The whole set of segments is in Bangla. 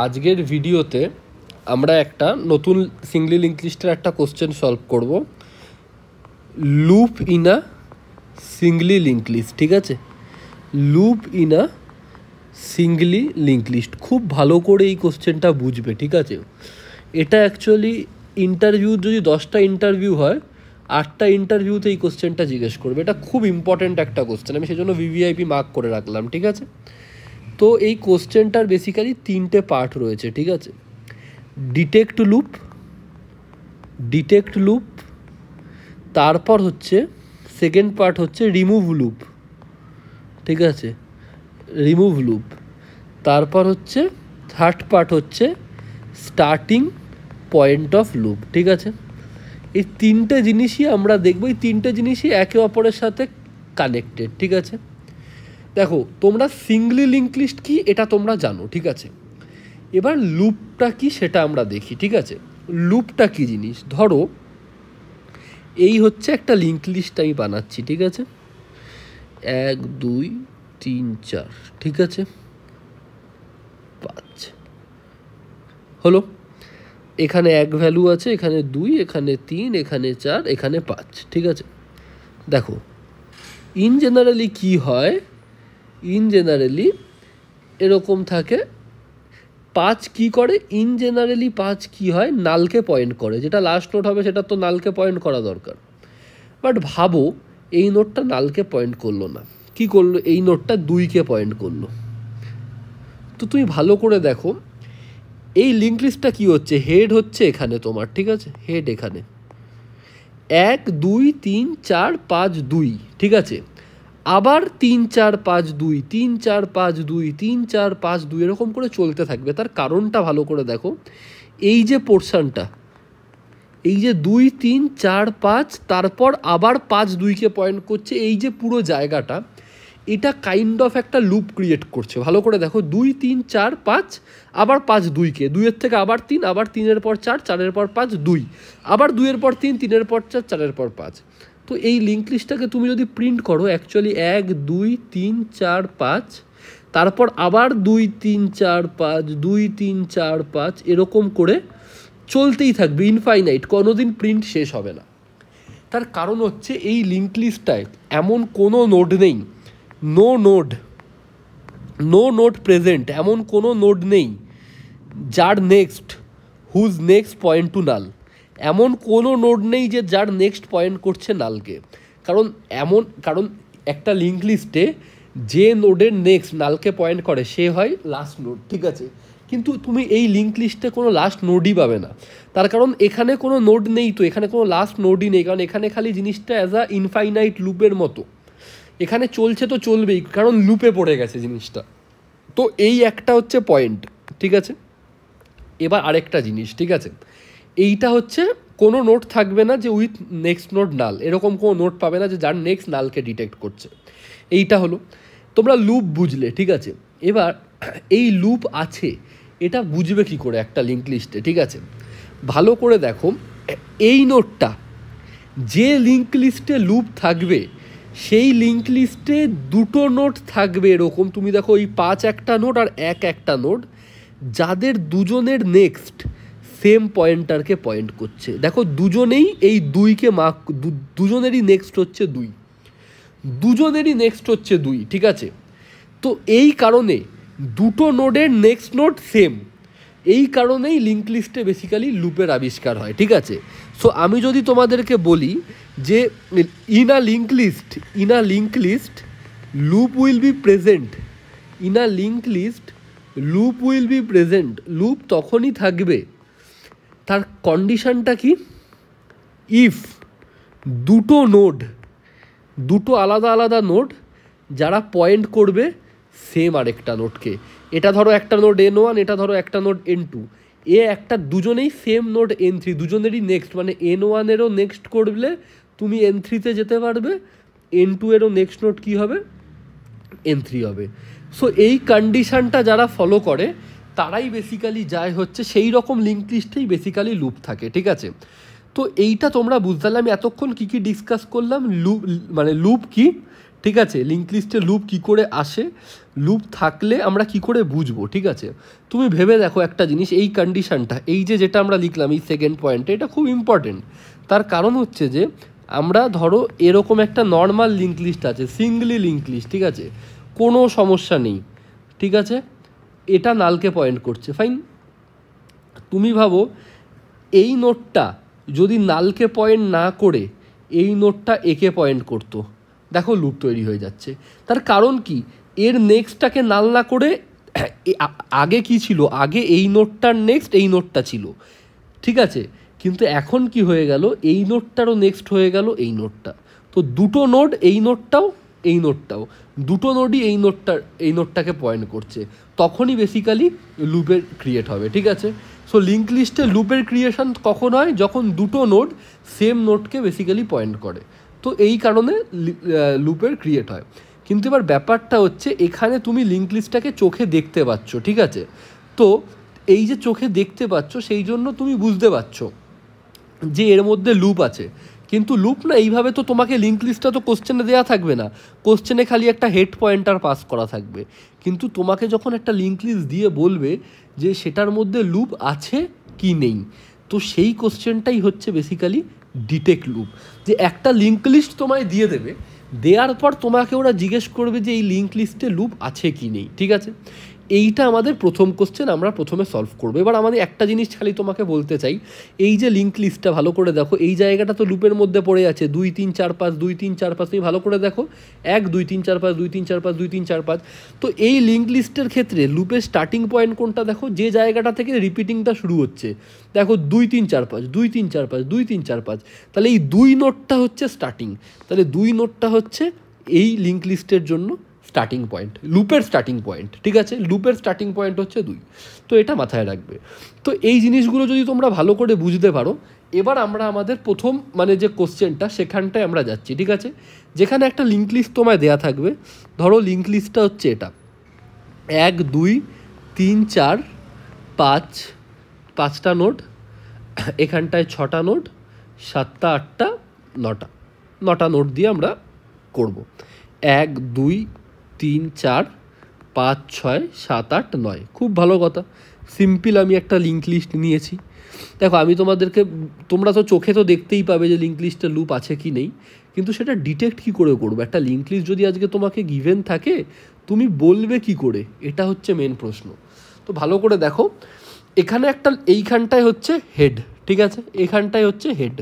আজকের ভিডিওতে আমরা একটা নতুন সিঙ্গলি লিঙ্ক লিস্টের একটা কোশ্চেন সলভ করব, loop in a singly link list. ঠিক আছে, loop in a singly link list. খুব ভালো করে এই কোশ্চেনটা বুঝবে। ঠিক আছে, এটা অ্যাকচুয়ালি ইন্টারভিউ যদি 10টা ইন্টারভিউ হয়, 8টা ইন্টারভিউতে এই কোশ্চেনটা জিজ্ঞেস করবে। এটা খুব ইম্পর্ট্যান্ট একটা কোশ্চেন, আমি সেজন্য ভিভিআইপি মার্ক করে রাখলাম। ঠিক আছে, তো এই কোশ্চেনটার বেসিক্যালি 3টে পার্ট রয়েছে। ঠিক আছে, ডিটেক্ট লুপ, তারপর হচ্ছে সেকেন্ড পার্ট হচ্ছে রিমুভ লুপ। ঠিক আছে, রিমুভ লুপ, তারপর হচ্ছে থার্ড পার্ট হচ্ছে স্টার্টিং পয়েন্ট অফ লুপ। ঠিক আছে, এই 3টে জিনিসই আমরা দেখব, এই 3টে জিনিসই একে অপরের সাথে কানেক্টেড। ঠিক আছে, দেখো তোমরা সিঙ্গলি লিঙ্ক লিস্ট কি এটা তোমরা জানো। ঠিক আছে, এবার লুপটা কি সেটা আমরা দেখি। ঠিক আছে, লুপটা কি জিনিস, ধরো এই হচ্ছে একটা লিঙ্ক লিস্ট আমি বানাচ্ছি। ঠিক আছে, 1 2 3 4, ঠিক আছে, 5 হলো। এখানে 1 ভ্যালু আছে, এখানে 2, এখানে 3, এখানে 4, এখানে 5। ঠিক আছে, দেখো ইন জেনারেলি কি হয়, ইন জেনারেলি এরকম থাকে। 5 কি করে, ইন জেনারেলি 5 কি হয়, নালকে পয়েন্ট করে। যেটা লাস্ট নোট হবে সেটা তো নালকে পয়েন্ট করা দরকার, বাট ভাবো এই নোটটা নালকে পয়েন্ট করলো না, কি করলো, এই নোটটা 2কে পয়েন্ট করলো। তো তুমি ভালো করে দেখো এই লিঙ্ক লিস্টটা কী হচ্ছে, হেড হচ্ছে এখানে তোমার। ঠিক আছে, হেড এখানে 1 2 3 4 5 2। ঠিক আছে, আবার 3 4 5 2, 3 4 5 2, 3 4 5 2, এরকম করে চলতে থাকবে। তার কারণটা ভালো করে দেখো, এই যে পোর্শনটা, এই যে 2 3 4 5, তারপর আবার 5 2কে পয়েন্ট করছে, এই যে পুরো জায়গাটা, এটা কাইন্ড অফ একটা লুপ ক্রিয়েট করছে। ভালো করে দেখো, 2 3 4 5, আবার 5 2কে, 2-এর থেকে আবার 3, আবার 3-এর পর 4, 4-এর পর 5 2, আবার 2-এর পর 3, 3-এর পর 4, 4-এর পর 5। তো এই লিঙ্ক লিস্টটাকে তুমি যদি প্রিন্ট করো, অ্যাকচুয়ালি 1 2 3 4 5, তারপর আবার 2 3 4 5, 2 3 4 5, এরকম করে চলতেই থাকবে ইনফাইনাইট, কোনোদিন প্রিন্ট শেষ হবে না। তার কারণ হচ্ছে এই লিঙ্ক লিস্টটায় এমন কোনো নোড নেই, নো নোড প্রেজেন্ট, এমন কোনো নোড নেই যার next whose next point to null. এমন কোনো নোড নেই যে যার নেক্সট পয়েন্ট করছে নালকে। কারণ একটা লিঙ্ক লিস্টে যে নোডের নেক্সট নালকে পয়েন্ট করে সে হয় লাস্ট নোড। ঠিক আছে, কিন্তু তুমি এই লিঙ্ক লিস্টে কোনো লাস্ট নোডই পাবে না। তার কারণ এখানে কোনো নোড নেই, তো এখানে কোনো লাস্ট নোডই নেই, কারণ এখানে খালি জিনিসটা অ্যাজ আ ইনফাইনাইট লুপের মতো এখানে চলছে, তো চলবেই, কারণ লুপে পড়ে গেছে জিনিসটা। তো এই একটা হচ্ছে পয়েন্ট। ঠিক আছে, এবার আরেকটা জিনিস, ঠিক আছে, এইটা হচ্ছে কোনো নোট থাকবে না যে উইথ নেক্সট নোট নাল, এরকম কোনো নোট পাবে না যে যার নেক্সট নালকে ডিটেক্ট করছে। এইটা হলো তোমরা লুপ বুঝলে। ঠিক আছে, এবার এই লুপ আছে এটা বুঝবে কি করে একটা লিঙ্ক লিস্টে। ঠিক আছে, ভালো করে দেখো, এই নোটটা যে লিঙ্ক লিস্টে লুপ থাকবে সেই লিঙ্ক লিস্টে 2টো নোট থাকবে এরকম। তুমি দেখো এই 5 একটা নোট আর 1 একটা নোট, যাদের দুজনের নেক্সট সেম পয়েন্টারকে পয়েন্ট করছে। দেখো দুজনেই এই 2কে মার্ক, দুজনেরই নেক্সট হচ্ছে 2, দুজনেরই নেক্সট হচ্ছে 2। ঠিক আছে, তো এই কারণে 2টো নোডের নেক্সট নোড সেম, এই কারণেই লিঙ্ক লিস্টে বেসিক্যালি লুপের আবিষ্কার হয়। ঠিক আছে, সো আমি যদি তোমাদেরকে বলি যে in a link list loop will be present, in a link list loop will be present, loop তখনই থাকবে, তার কন্ডিশনটা কি, ইফ 2টো আলাদা আলাদা নোড যারা পয়েন্ট করবে সেম আরেকটা নোডকে। এটা ধরো একটা নোড N1, এটা ধরো একটা নোড N2, একটা দুজনেই সেম নোড N3, দুজনেরই নেক্সট, মানে N1-এরও নেক্সট করলে তুমি N3-তে যেতে পারবে, N2-এরও নেক্সট নোড কী হবে, N3 হবে। সো এই কন্ডিশনটা যারা ফলো করে তারাই বেসিক্যালি যায় হচ্ছে সেই রকম লিঙ্ক লিস্টেই বেসিক্যালি লুপ থাকে। ঠিক আছে, তো এইটা তোমরা বুঝতে পারলে আমি এতক্ষণ কী কী ডিসকাস করলাম, লুপ কি। ঠিক আছে, লিঙ্ক লিস্টে লুপ কী করে আসে, লুপ থাকলে আমরা কি করে বুঝবো, ঠিক আছে। তুমি ভেবে দেখো একটা জিনিস, এই কন্ডিশনটা, এই যেটা আমরা লিখলাম এই সেকেন্ড পয়েন্টে, এটা খুব ইম্পর্টেন্ট। তার কারণ হচ্ছে যে আমরা ধরো এরকম একটা নর্মাল লিঙ্ক লিস্ট আছে, সিঙ্গলি লিঙ্ক লিস্ট, ঠিক আছে, কোনো সমস্যা নেই, ঠিক আছে, এটা নালকে পয়েন্ট করছে, ফাইন। তুমি ভাবো এই নোটটা যদি নালকে পয়েন্ট না করে এই নোটটা একে পয়েন্ট করতো, দেখো লুপ তৈরি হয়ে যাচ্ছে। তার কারণ কি, এর নেক্সটটাকে নাল না করে আগে কি ছিল, আগে এই নোটটার নেক্সট এই নোটটা ছিল, ঠিক আছে, কিন্তু এখন কি হয়ে গেল, এই নোটটারও নেক্সট হয়ে গেল এই নোটটা। তো দুটো নোড, এই নোটটাও এই নোটটাও, দুটো নোডই এই নোটটাকে পয়েন্ট করছে, তখনই বেসিক্যালি লুপের ক্রিয়েট হবে, ঠিক আছে। সো লিঙ্ক লিস্টে লুপের ক্রিয়েশন কখন হয়, যখন দুটো নোড সেম নোডকে বেসিক্যালি পয়েন্ট করে, তো এই কারণে লুপের ক্রিয়েট হয়। কিন্তু এবার ব্যাপারটা হচ্ছে এখানে তুমি লিঙ্ক লিস্টটাকে চোখে দেখতে পাচ্ছ, ঠিক আছে, তো এই যে চোখে দেখতে পাচ্ছ সেই জন্য তুমি বুঝতে পারছো যে এর মধ্যে লুপ আছে। কিন্তু লুপ না এইভাবে তো তোমাকে লিঙ্ক লিস্টটা তো কোশ্চেনে দেওয়া থাকবে না, কোশ্চেনে খালি একটা হেড পয়েন্টার পাস করা থাকবে। কিন্তু তোমাকে যখন একটা লিঙ্ক লিস্ট দিয়ে বলবে যে সেটার মধ্যে লুপ আছে কি নেই, তো সেই কোশ্চেনটাই হচ্ছে বেসিক্যালি ডিটেক্ট লুপ। যে একটা লিঙ্ক লিস্ট তোমায় দিয়ে দেবে, দেওয়ার পর তোমাকে ওরা জিজ্ঞেস করবে যে এই লিঙ্ক লিস্টে লুপ আছে কি নেই, ঠিক আছে। এইটা আমাদের প্রথম কোশ্চেন, আমরা প্রথমে সলভ করবো। এবার আমাদের একটা জিনিস খালি তোমাকে বলতে চাই, এই যে লিঙ্ক লিস্টটা ভালো করে দেখো, এই জায়গাটা তো লুপের মধ্যে পড়ে আছে 2 3 4 5 2 3 4 5, তুমি ভালো করে দেখো 1 2 3 4 5 2 3 4 5 2 3 4 5। তো এই লিঙ্ক লিস্টের ক্ষেত্রে লুপের স্টার্টিং পয়েন্ট কোনটা, দেখো যে জায়গাটা থেকে রিপিটিংটা শুরু হচ্ছে, দেখো 2 3 4 5 2 3 4 5 2 3 4 5, তাহলে এই 2 নোটটা হচ্ছে স্টার্টিং, তাহলে 2 নোটটা হচ্ছে এই লিঙ্ক লিস্টের জন্য স্টার্টিং পয়েন্ট, লুপের স্টার্টিং পয়েন্ট, ঠিক আছে, লুপের স্টার্টিং পয়েন্ট হচ্ছে 2। তো এটা মাথায় রাখবে। তো এই জিনিসগুলো যদি তোমরা ভালো করে বুঝতে পারো, এবার আমরা আমাদের প্রথম মানে যে কোশ্চেনটা সেখানটায় আমরা যাচ্ছি, ঠিক আছে। যেখানে একটা লিঙ্ক লিস্ট তোমায় দেয়া থাকবে, ধরো লিঙ্ক লিস্টটা হচ্ছে এটা 1 2 3 4 5, 5টা নোড, এখানটায় 6টা নোড, 7টা 8টা 9টা, 9টা নোড দিয়ে আমরা করব 1 2 3 4 5 6 7 8 9। খুব ভালো কথা, সিম্পল আমি একটা লিঙ্ক লিস্ট নিয়েছি। দেখো আমি তোমাদেরকে, তোমরা তো চোখে তো দেখতেই পাবে যে লিঙ্ক লিস্টে লুপ আছে কি নেই, কিন্তু সেটা ডিটেক্ট কী করে করবে, একটা লিঙ্ক লিস্ট যদি আজকে তোমাকে গিভেন থাকে তুমি বলবে কি করে, এটা হচ্ছে মেন প্রশ্ন। তো ভালো করে দেখো, এখানে একটা এইখানটায় হচ্ছে হেড, ঠিক আছে, এখানটায় হচ্ছে হেড।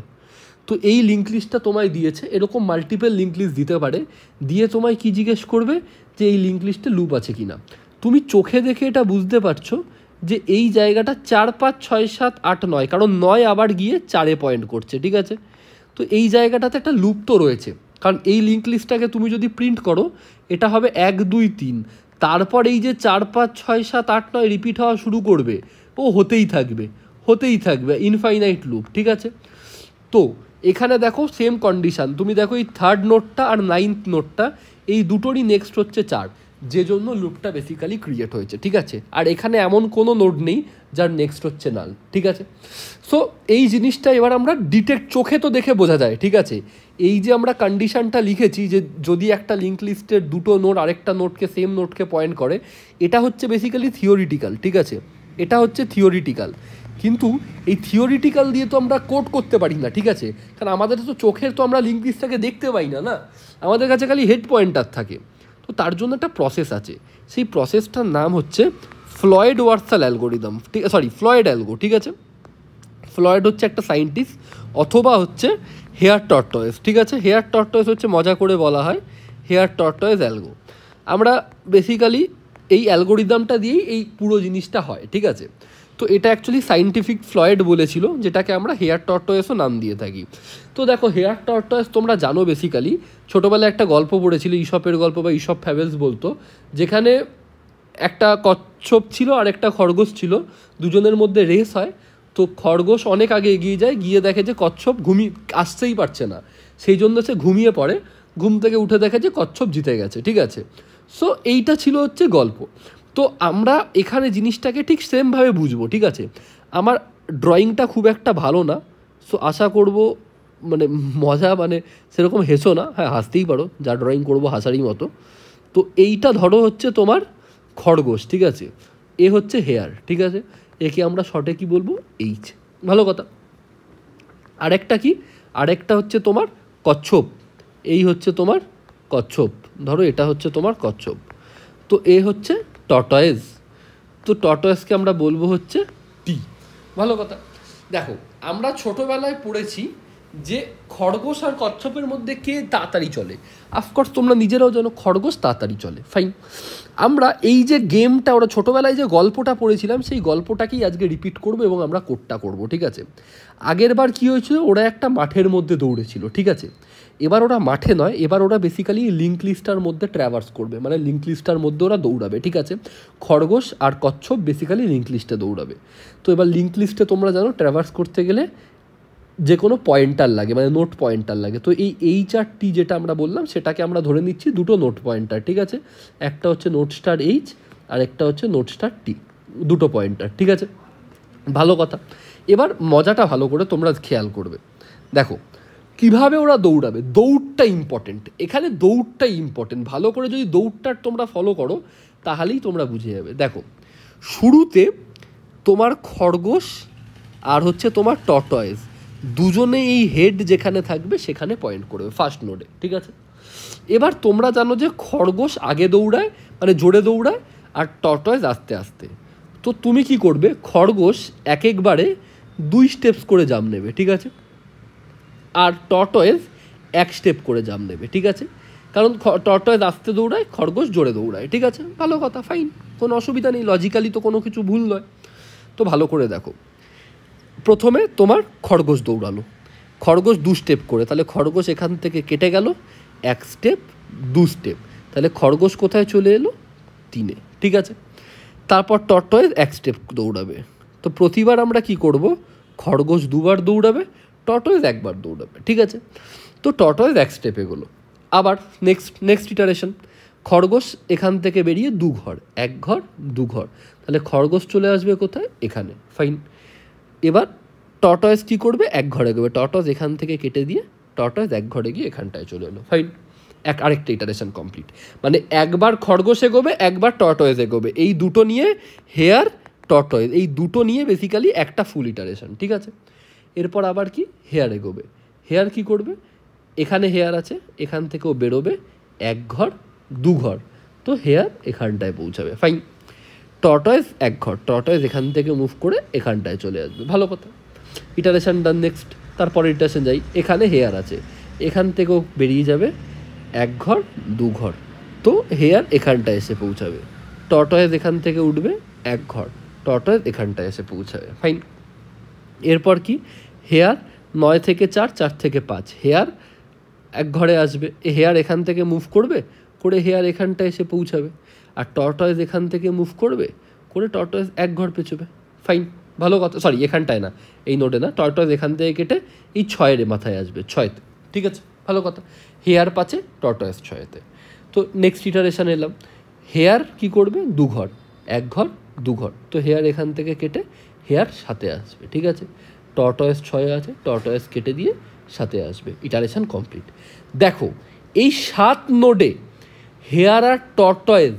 তো এই লিঙ্ক লিস্টটা তোমায় দিয়েছে, এরকম মাল্টিপল লিঙ্ক লিস্ট দিতে পারে, দিয়ে তোমায় কি জিজ্ঞেস করবে যে এই লিঙ্ক লিস্টে লুপ আছে কি না। তুমি চোখে দেখে এটা বুঝতে পারছো যে এই জায়গাটা 4 5 6 7 8 9, কারণ 9 আবার গিয়ে 4-এ পয়েন্ট করছে, ঠিক আছে। তো এই জায়গাটাতে একটা লুপ তো রয়েছে, কারণ এই লিঙ্ক লিস্টটাকে তুমি যদি প্রিন্ট করো এটা হবে 1 2 3, তারপর এই যে 4 5 6 7 8 9 রিপিট হওয়া শুরু করবে, ও হতেই থাকবে ইনফাইনাইট লুপ, ঠিক আছে। তো এখানে দেখো সেম কন্ডিশান, তুমি দেখো এই 3rd নোটটা আর 9th নোটটা এই দুটোরই নেক্সট হচ্ছে 4, যে জন্য লুপটা বেসিক্যালি ক্রিয়েট হয়েছে, ঠিক আছে। আর এখানে এমন কোনো নোড নেই যার নেক্সট হচ্ছে নাল, ঠিক আছে। সো এই জিনিসটা এবার আমরা ডিটেক্ট, চোখে তো দেখে বোঝা যায়, ঠিক আছে। এই যে আমরা কন্ডিশানটা লিখেছি যে যদি একটা লিঙ্ক লিস্টের দুটো নোড আরেকটা নোটকে সেম নোটকে পয়েন্ট করে, এটা হচ্ছে বেসিক্যালি থিওরিটিক্যাল, ঠিক আছে, এটা হচ্ছে থিওরিটিক্যাল। কিন্তু এই থিওরিটিক্যাল দিয়ে তো আমরা কোড করতে পারি না, ঠিক আছে, কারণ আমাদের তো চোখের তো আমরা লিঙ্ক লিস্টটাকে দেখতে পাই না, না, আমাদের কাছে খালি হেড পয়েন্টার থাকে। তো তার জন্য একটা প্রসেস আছে, সেই প্রসেসটার নাম হচ্ছে ফ্লয়েড ওয়ার্সাল অ্যালগোরিদম, ঠিক আছে, সরি ফ্লয়েড অ্যালগো, ঠিক আছে। ফ্লয়েড হচ্ছে একটা সায়েন্টিস্ট, অথবা হচ্ছে হেয়ার টর্টয়েস, ঠিক আছে। হেয়ার টর্টয়েস হচ্ছে মজা করে বলা হয় হেয়ার টর্টয়েস অ্যালগো। আমরা বেসিক্যালি এই অ্যালগোরিদমটা দিয়েই এই পুরো জিনিসটা হয়, ঠিক আছে। তো এটা অ্যাকচুয়ালি সায়েন্টিফিক ফ্লয়েড বলেছিল, যেটাকে আমরা হেয়ার টর্টয়েসও নাম দিয়ে থাকি। তো দেখো হেয়ার টর্টয়েস তোমরা জানো বেসিক্যালি ছোটোবেলায় একটা গল্প পড়েছিল, ঈশপের গল্প বা ঈশপ ফ্যাবেলস বলতো, যেখানে একটা কচ্ছপ ছিল আর একটা খরগোশ ছিল, দুজনের মধ্যে রেস হয়। তো খরগোশ অনেক আগে এগিয়ে যায়, গিয়ে দেখে যে কচ্ছপ আসতেই পারছে না, সেই জন্য সে ঘুমিয়ে পড়ে, ঘুম থেকে উঠে দেখে যে কচ্ছপ জিতে গেছে, ঠিক আছে। সো এইটা ছিল হচ্ছে গল্প। তো আমরা এখানে জিনিসটাকে ঠিক সেমভাবে বুঝবো, ঠিক আছে। আমার ড্রয়িংটা খুব একটা ভালো না, সো আশা করব মানে মজা, মানে সেরকম হেসো না, হ্যাঁ হাসতেই পারো, যা ড্রয়িং করবো হাসারই মতো। তো এইটা ধরো হচ্ছে তোমার খরগোশ, ঠিক আছে, এ হচ্ছে হেয়ার, ঠিক আছে, একে আমরা শর্টে কি বলবো, এইচ। ভালো কথা। আরেকটা কি, আরেকটা হচ্ছে তোমার কচ্ছপ, এই হচ্ছে তোমার কচ্ছপ, ধরো এটা হচ্ছে তোমার কচ্ছপ। তো এ হচ্ছে টর্টয়েজ, তো টর্টয়েজকে আমরা বলবো হচ্ছে টি। ভালো কথা। দেখো আমরা ছোটোবেলায় পড়েছি যে খরগোশ আর কচ্ছপের মধ্যে কে তাড়াতাড়ি চলে। অফকোর্স তোমরা নিজেরাও জানো খরগোশ তাড়াতাড়ি চলে, ফাইন। আমরা এই যে গেমটা, ওরা ছোটোবেলায় যে গল্পটা পড়েছিলাম সেই গল্পটাকেই আজকে রিপিট করবো এবং আমরা কোডটা করব, ঠিক আছে। আগের বার কী হয়েছিল, ওরা একটা মাঠের মধ্যে দৌড়েছিল, ঠিক আছে। এবার ওরা মাঠে নয়, এবার ওরা বেসিক্যালি লিঙ্ক লিস্টার মধ্যে ট্র্যাভার্স করবে, মানে লিঙ্ক লিস্টার মধ্যে ওরা দৌড়াবে, ঠিক আছে। খরগোশ আর কচ্ছপ বেসিক্যালি লিঙ্ক লিস্টে দৌড়াবে। তো এবার লিঙ্ক লিস্টে তোমরা জানো ট্র্যাভার্স করতে গেলে যে কোনো পয়েন্টার লাগে, মানে নোট পয়েন্টার লাগে। তো এই এইচ আর টি যেটা আমরা বললাম সেটাকে আমরা ধরে নিচ্ছি দুটো নোট পয়েন্টার, ঠিক আছে। একটা হচ্ছে নোট স্টার এইচ আর একটা হচ্ছে নোট স্টার টি, দুটো পয়েন্টার, ঠিক আছে। ভালো কথা। এবার মজাটা ভালো করে তোমরা খেয়াল করবে। দেখো কিভাবে ওরা দৌড়াবে, দৌড়টা ইম্পর্টেন্ট এখানে, দৌড়টাই ইম্পর্টেন্ট। ভালো করে যদি দৌড়টা তোমরা ফলো করো তাহলেই তোমরা বুঝে যাবে। দেখো শুরুতে তোমার খরগোশ আর হচ্ছে তোমার টর্টয়েজ দুজনে এই হেড যেখানে থাকবে সেখানে পয়েন্ট করবে ফার্স্ট নোডে, ঠিক আছে। এবার তোমরা জানো যে খরগোশ আগে দৌড়ায়, মানে জোরে দৌড়ায়, আর টর্টয়েজ আস্তে আস্তে। তো তুমি কি করবে, খরগোশ এক একবারে 2 স্টেপস করে জাম্প নেবে, ঠিক আছে, আর টর্টয়েজ 1 স্টেপ করে জাম্প নেবে, ঠিক আছে। কারণ টর্টয়েজ আস্তে দৌড়ায়, খরগোশ জোরে দৌড়ায়, ঠিক আছে। ভালো কথা, ফাইন, কোনো অসুবিধা নেই, লজিক্যালি তো কোনো কিছু ভুল নয়। তো ভালো করে দেখো, প্রথমে তোমার খরগোশ দৌড়ালো, খরগোশ 2 স্টেপ করে, তাহলে খরগোশ এখান থেকে কেটে গেল 1 স্টেপ 2 স্টেপ, তাহলে খরগোশ কোথায় চলে এলো 3-এ, ঠিক আছে। তারপর টর্টয়েজ 1 স্টেপ দৌড়াবে। তো প্রতিবার আমরা কি করব, খরগোশ 2বার দৌড়াবে, টর্টয়েজ 1বার দৌড়াবে, ঠিক আছে। তো টর্টয়েজ 1 স্টেপ এগোলো। আবার নেক্সট ইটারেশন, খরগোশ এখান থেকে বেরিয়ে 2 ঘর, 1 ঘর 2 ঘর, তাহলে খরগোশ চলে আসবে কোথায়, এখানে, ফাইন। এবার টর্টয়েজ কী করবে, 1 ঘরে এগোবে, টর্টয়েজ এখান থেকে কেটে দিয়ে টর্টয়েজ 1 ঘরে গিয়ে এখানটায় চলে এলো, ফাইন। আরেকটা ইটারেশন কমপ্লিট, মানে একবার খরগোশ এগোবে, একবার টর্টয়েজ এগোবে, এই দুটো নিয়ে হেয়ার টর্টয়েজ, এই দুটো নিয়ে বেসিক্যালি একটা ফুল ইটারেশন, ঠিক আছে। এরপর আবার কি, হেয়ার এগোবে, হেয়ার কি করবে, এখানে হেয়ার আছে, এখান থেকেও বেরোবে 1 ঘর 2 ঘর, তো হেয়ার এখানটায় পৌঁছাবে, ফাইন। টর্টয়েজ 1 ঘর, টর্টয়েজ এখান থেকে মুভ করে এখানটায় চলে আসবে, ভালো কথা। ইটারেশন ডান, নেক্সট তারপরে ইটারেশন যাই, এখানে হেয়ার আছে, এখান থেকেও বেরিয়ে যাবে 1 ঘর 2 ঘর, তো হেয়ার এখানটায় এসে পৌঁছাবে। টর্টয়েজ এখান থেকে উঠবে 1 ঘর, টর্টয়েজ এখানটায় এসে পৌঁছাবে, ফাইন। এরপর কি, হেয়ার 9 থেকে 4, 4 থেকে 5, হেয়ার 1 ঘরে আসবে, হেয়ার এখান থেকে মুভ করবে, করে হেয়ার এখানটায় এসে পৌঁছাবে, আর টর্টয়েজ এখান থেকে মুভ করবে, করে টর্টয়েজ 1 ঘর পেছবে, ফাইন। ভালো কথা, সরি এখানটায় না, এই নোটে না, টর্টয়েজ এখান থেকে কেটে এই 6-এর মাথায় আসবে, 6-তে, ঠিক আছে, ভালো কথা। হেয়ার 5-এ, টর্টয়েজ 6-এতে। তো নেক্সট ইটারেশন এলাম, হেয়ার কি করবে, 2 ঘর, 1 ঘর 2 ঘর, তো হেয়ার এখান থেকে কেটে হেয়ার 7-এ আসবে, ঠিক আছে। টর্টয়েজ 6-এ আছে, টর্টয়েজ কেটে দিয়ে 7-এ আসবে, ইটারেশন কমপ্লিট। দেখো এই 7 নোডে হেয়ার আর টর্টয়েজ,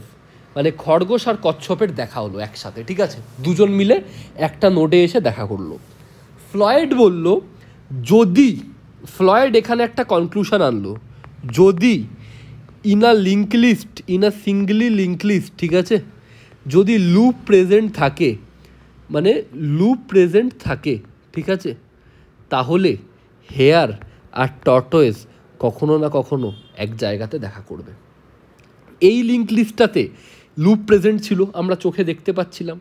মানে খরগোশ আর কচ্ছপের দেখা হলো একসাথে, ঠিক আছে, দুজন মিলে একটা নোডে এসে দেখা করলো। ফ্লয়েড বলল, যদি ফ্লয়েড এখানে একটা কনক্লুশন আনলো, যদি in a link list, in a singly link list, ঠিক আছে, যদি লুপ প্রেজেন্ট থাকে, মানে লুপ প্রেজেন্ট থাকে, ঠিক আছে, তাহলে হেয়ার আর টর্টয়েজ কখনো না কখনো এক জায়গাতে দেখা করবে। এই লিঙ্ক লিস্টটাতে লুপ প্রেজেন্ট ছিল, আমরা চোখে দেখতে পাচ্ছিলাম,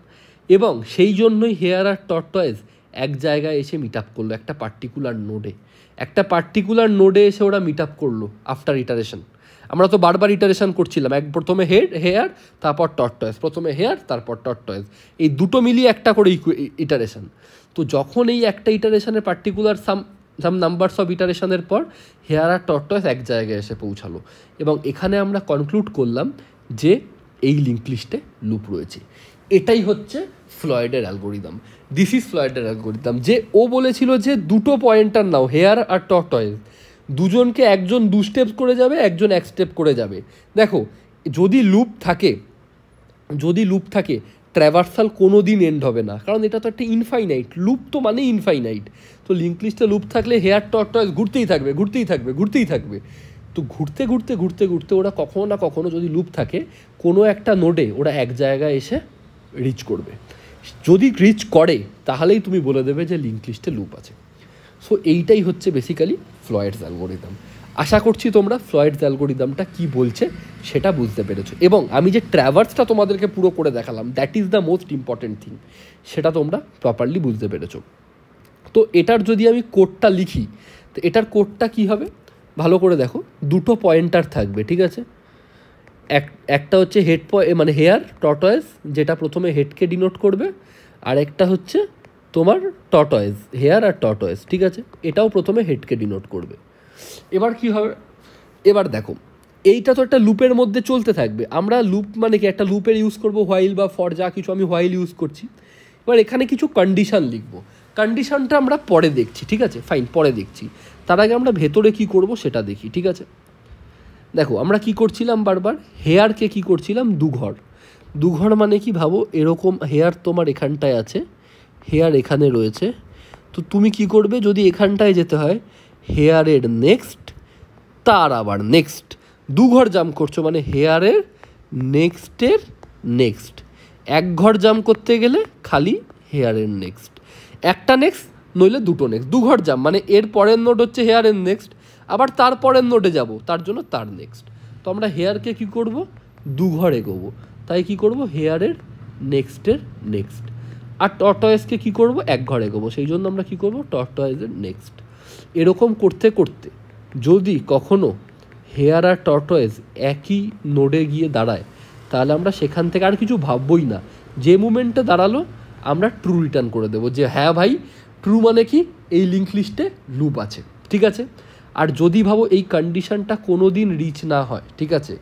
এবং সেই জন্যই হেয়ার আর টর্টয়েজ এক জায়গায় এসে মিট আপ করলো, একটা পার্টিকুলার নোডে এসে ওরা মিট আপ করলো আফটার ইটারেশন। আমরা তো বারবার ইটারেশন করছিলাম, প্রথমে হেয়ার তারপর টর্টয়েজ, প্রথমে হেয়ার তারপর টর্টয়েজ, এই দুটো মিলিয়ে একটা করে ইটারেশন। তো যখন এই একটা ইটারেশনের পার্টিকুলার সাম নাম্বারস অফ ইটারেশনের পর হেয়ার আর টর্টয়েজ এক জায়গায় এসে পৌঁছালো, এবং এখানে আমরা কনক্লুড করলাম যে এই লিঙ্ক লিস্টে লুপ রয়েছে। এটাই হচ্ছে ফ্লয়েডের অ্যালগোরিদম। দিস ইজ ফ্লয়েডের অ্যালগোরিদম। যে ও বলেছিল যে দুটো পয়েন্টার নাও, হেয়ার আর টর্টয়েস, দুজনকে একজন 2 স্টেপ করে যাবে, একজন 1 স্টেপ করে যাবে। দেখো যদি লুপ থাকে ট্র্যাভার্সাল কোনো দিন এন্ড হবে না, কারণ এটা তো একটা ইনফাইনাইট লুপ, তো মানে ইনফাইনাইট। তো লিঙ্ক লিস্টে লুপ থাকলে হেয়ার টর্টয়েস ঘুরতেই থাকবে। তো ঘুরতে ওরা কখনো না কখনো, যদি লুপ থাকে কোনো একটা নোডে, ওরা এক জায়গায় এসে রিচ করবে। যদি রিচ করে তাহলেই তুমি বলে দেবে যে লিঙ্ক লিস্টে লুপ আছে। সো এইটাই হচ্ছে বেসিক্যালি ফ্লয়েডস অ্যালগোরিদম। আশা করছি তোমরা ফ্লয়েডস অ্যালগোরিদমটা কী বলছে সেটা বুঝতে পেরেছো, এবং আমি যে ট্র্যাভার্সটা তোমাদেরকে পুরো করে দেখালাম, that is the most important thing, সেটা তোমরা প্রপারলি বুঝতে পেরেছো। তো এটার যদি আমি কোডটা লিখি, তো এটার কোডটা কী হবে ভালো করে দেখো। দুটো পয়েন্টার থাকবে, ঠিক আছে। একটা হচ্ছে মানে হেয়ার টর্টয়েস, যেটা প্রথমে হেডকে ডিনোট করবে, আর একটা হচ্ছে তোমার টর্টয়েস, হেয়ার আর টর্টয়েস, ঠিক আছে। এটাও প্রথমে হেডকে ডিনোট করবে। এবার কি হবে, এবার দেখো এইটা তো একটা লুপের মধ্যে চলতে থাকবে। আমরা লুপ মানে কি, একটা লুপের ইউজ করবো হোয়াইল বা ফর, যা কিছু আমি হোয়াইল ইউজ করছি। এবার এখানে কিছু কন্ডিশন লিখবো, কন্ডিশনটা আমরা পরে দেখছি, ঠিক আছে, ফাইন, পরে দেখছি। তার আগে আমরা ভেতরে কি করব সেটা দেখি, ঠিক আছে। দেখো আমরা কি করছিলাম, বারবার হেয়ারকে কি করছিলাম, দুঘর মানে কি ভাবো, এরকম হেয়ার তোমার এখানটায় আছে, হেয়ার এখানে রয়েছে। তো তুমি কি করবে, যদি এখানটায় যেতে হয়, হেয়ারের নেক্সট, তার আবার নেক্সট, দুঘর জাম্প করছো, মানে হেয়ারের নেক্সটের নেক্সট। এক ঘর জাম্প করতে গেলে খালি হেয়ারের নেক্সট, একটা নেক্সট নইলে দুটো নেক্সট। দুঘর জাম্প মানে এর পরের নোড হচ্ছে হেয়ারের নেক্সট, আবার তার পরের নোডে যাব, তার জন্য তার নেক্সট। তো আমরা হেয়ারকে কি করব, দুঘর এগোবো, তাই কি করব, হেয়ারের নেক্সটের নেক্সট। আর টর্টয়েসকে কি করব, এক ঘর এগোবো, সেই জন্য আমরা কি করব, টর্টয়েসের নেক্সট। এরকম করতে করতে যদি কখনো হেয়ার আর টর্টয়েস একই নোডে গিয়ে দাঁড়ায়, তাহলে আমরা সেখান থেকে আর কিছু ভাববই না, যে মুমেন্টে দাঁড়ালো আমরা ট্রু রিটার্ন করে দেবো, যে হ্যাঁ ভাই ট্রু, মানে কি এই লিঙ্ক লিস্টে লুপ আছে, ঠিক আছে। আর যদি ভাবো এই কন্ডিশনটা কোনো দিন রিচ না হয়, ঠিক আছে,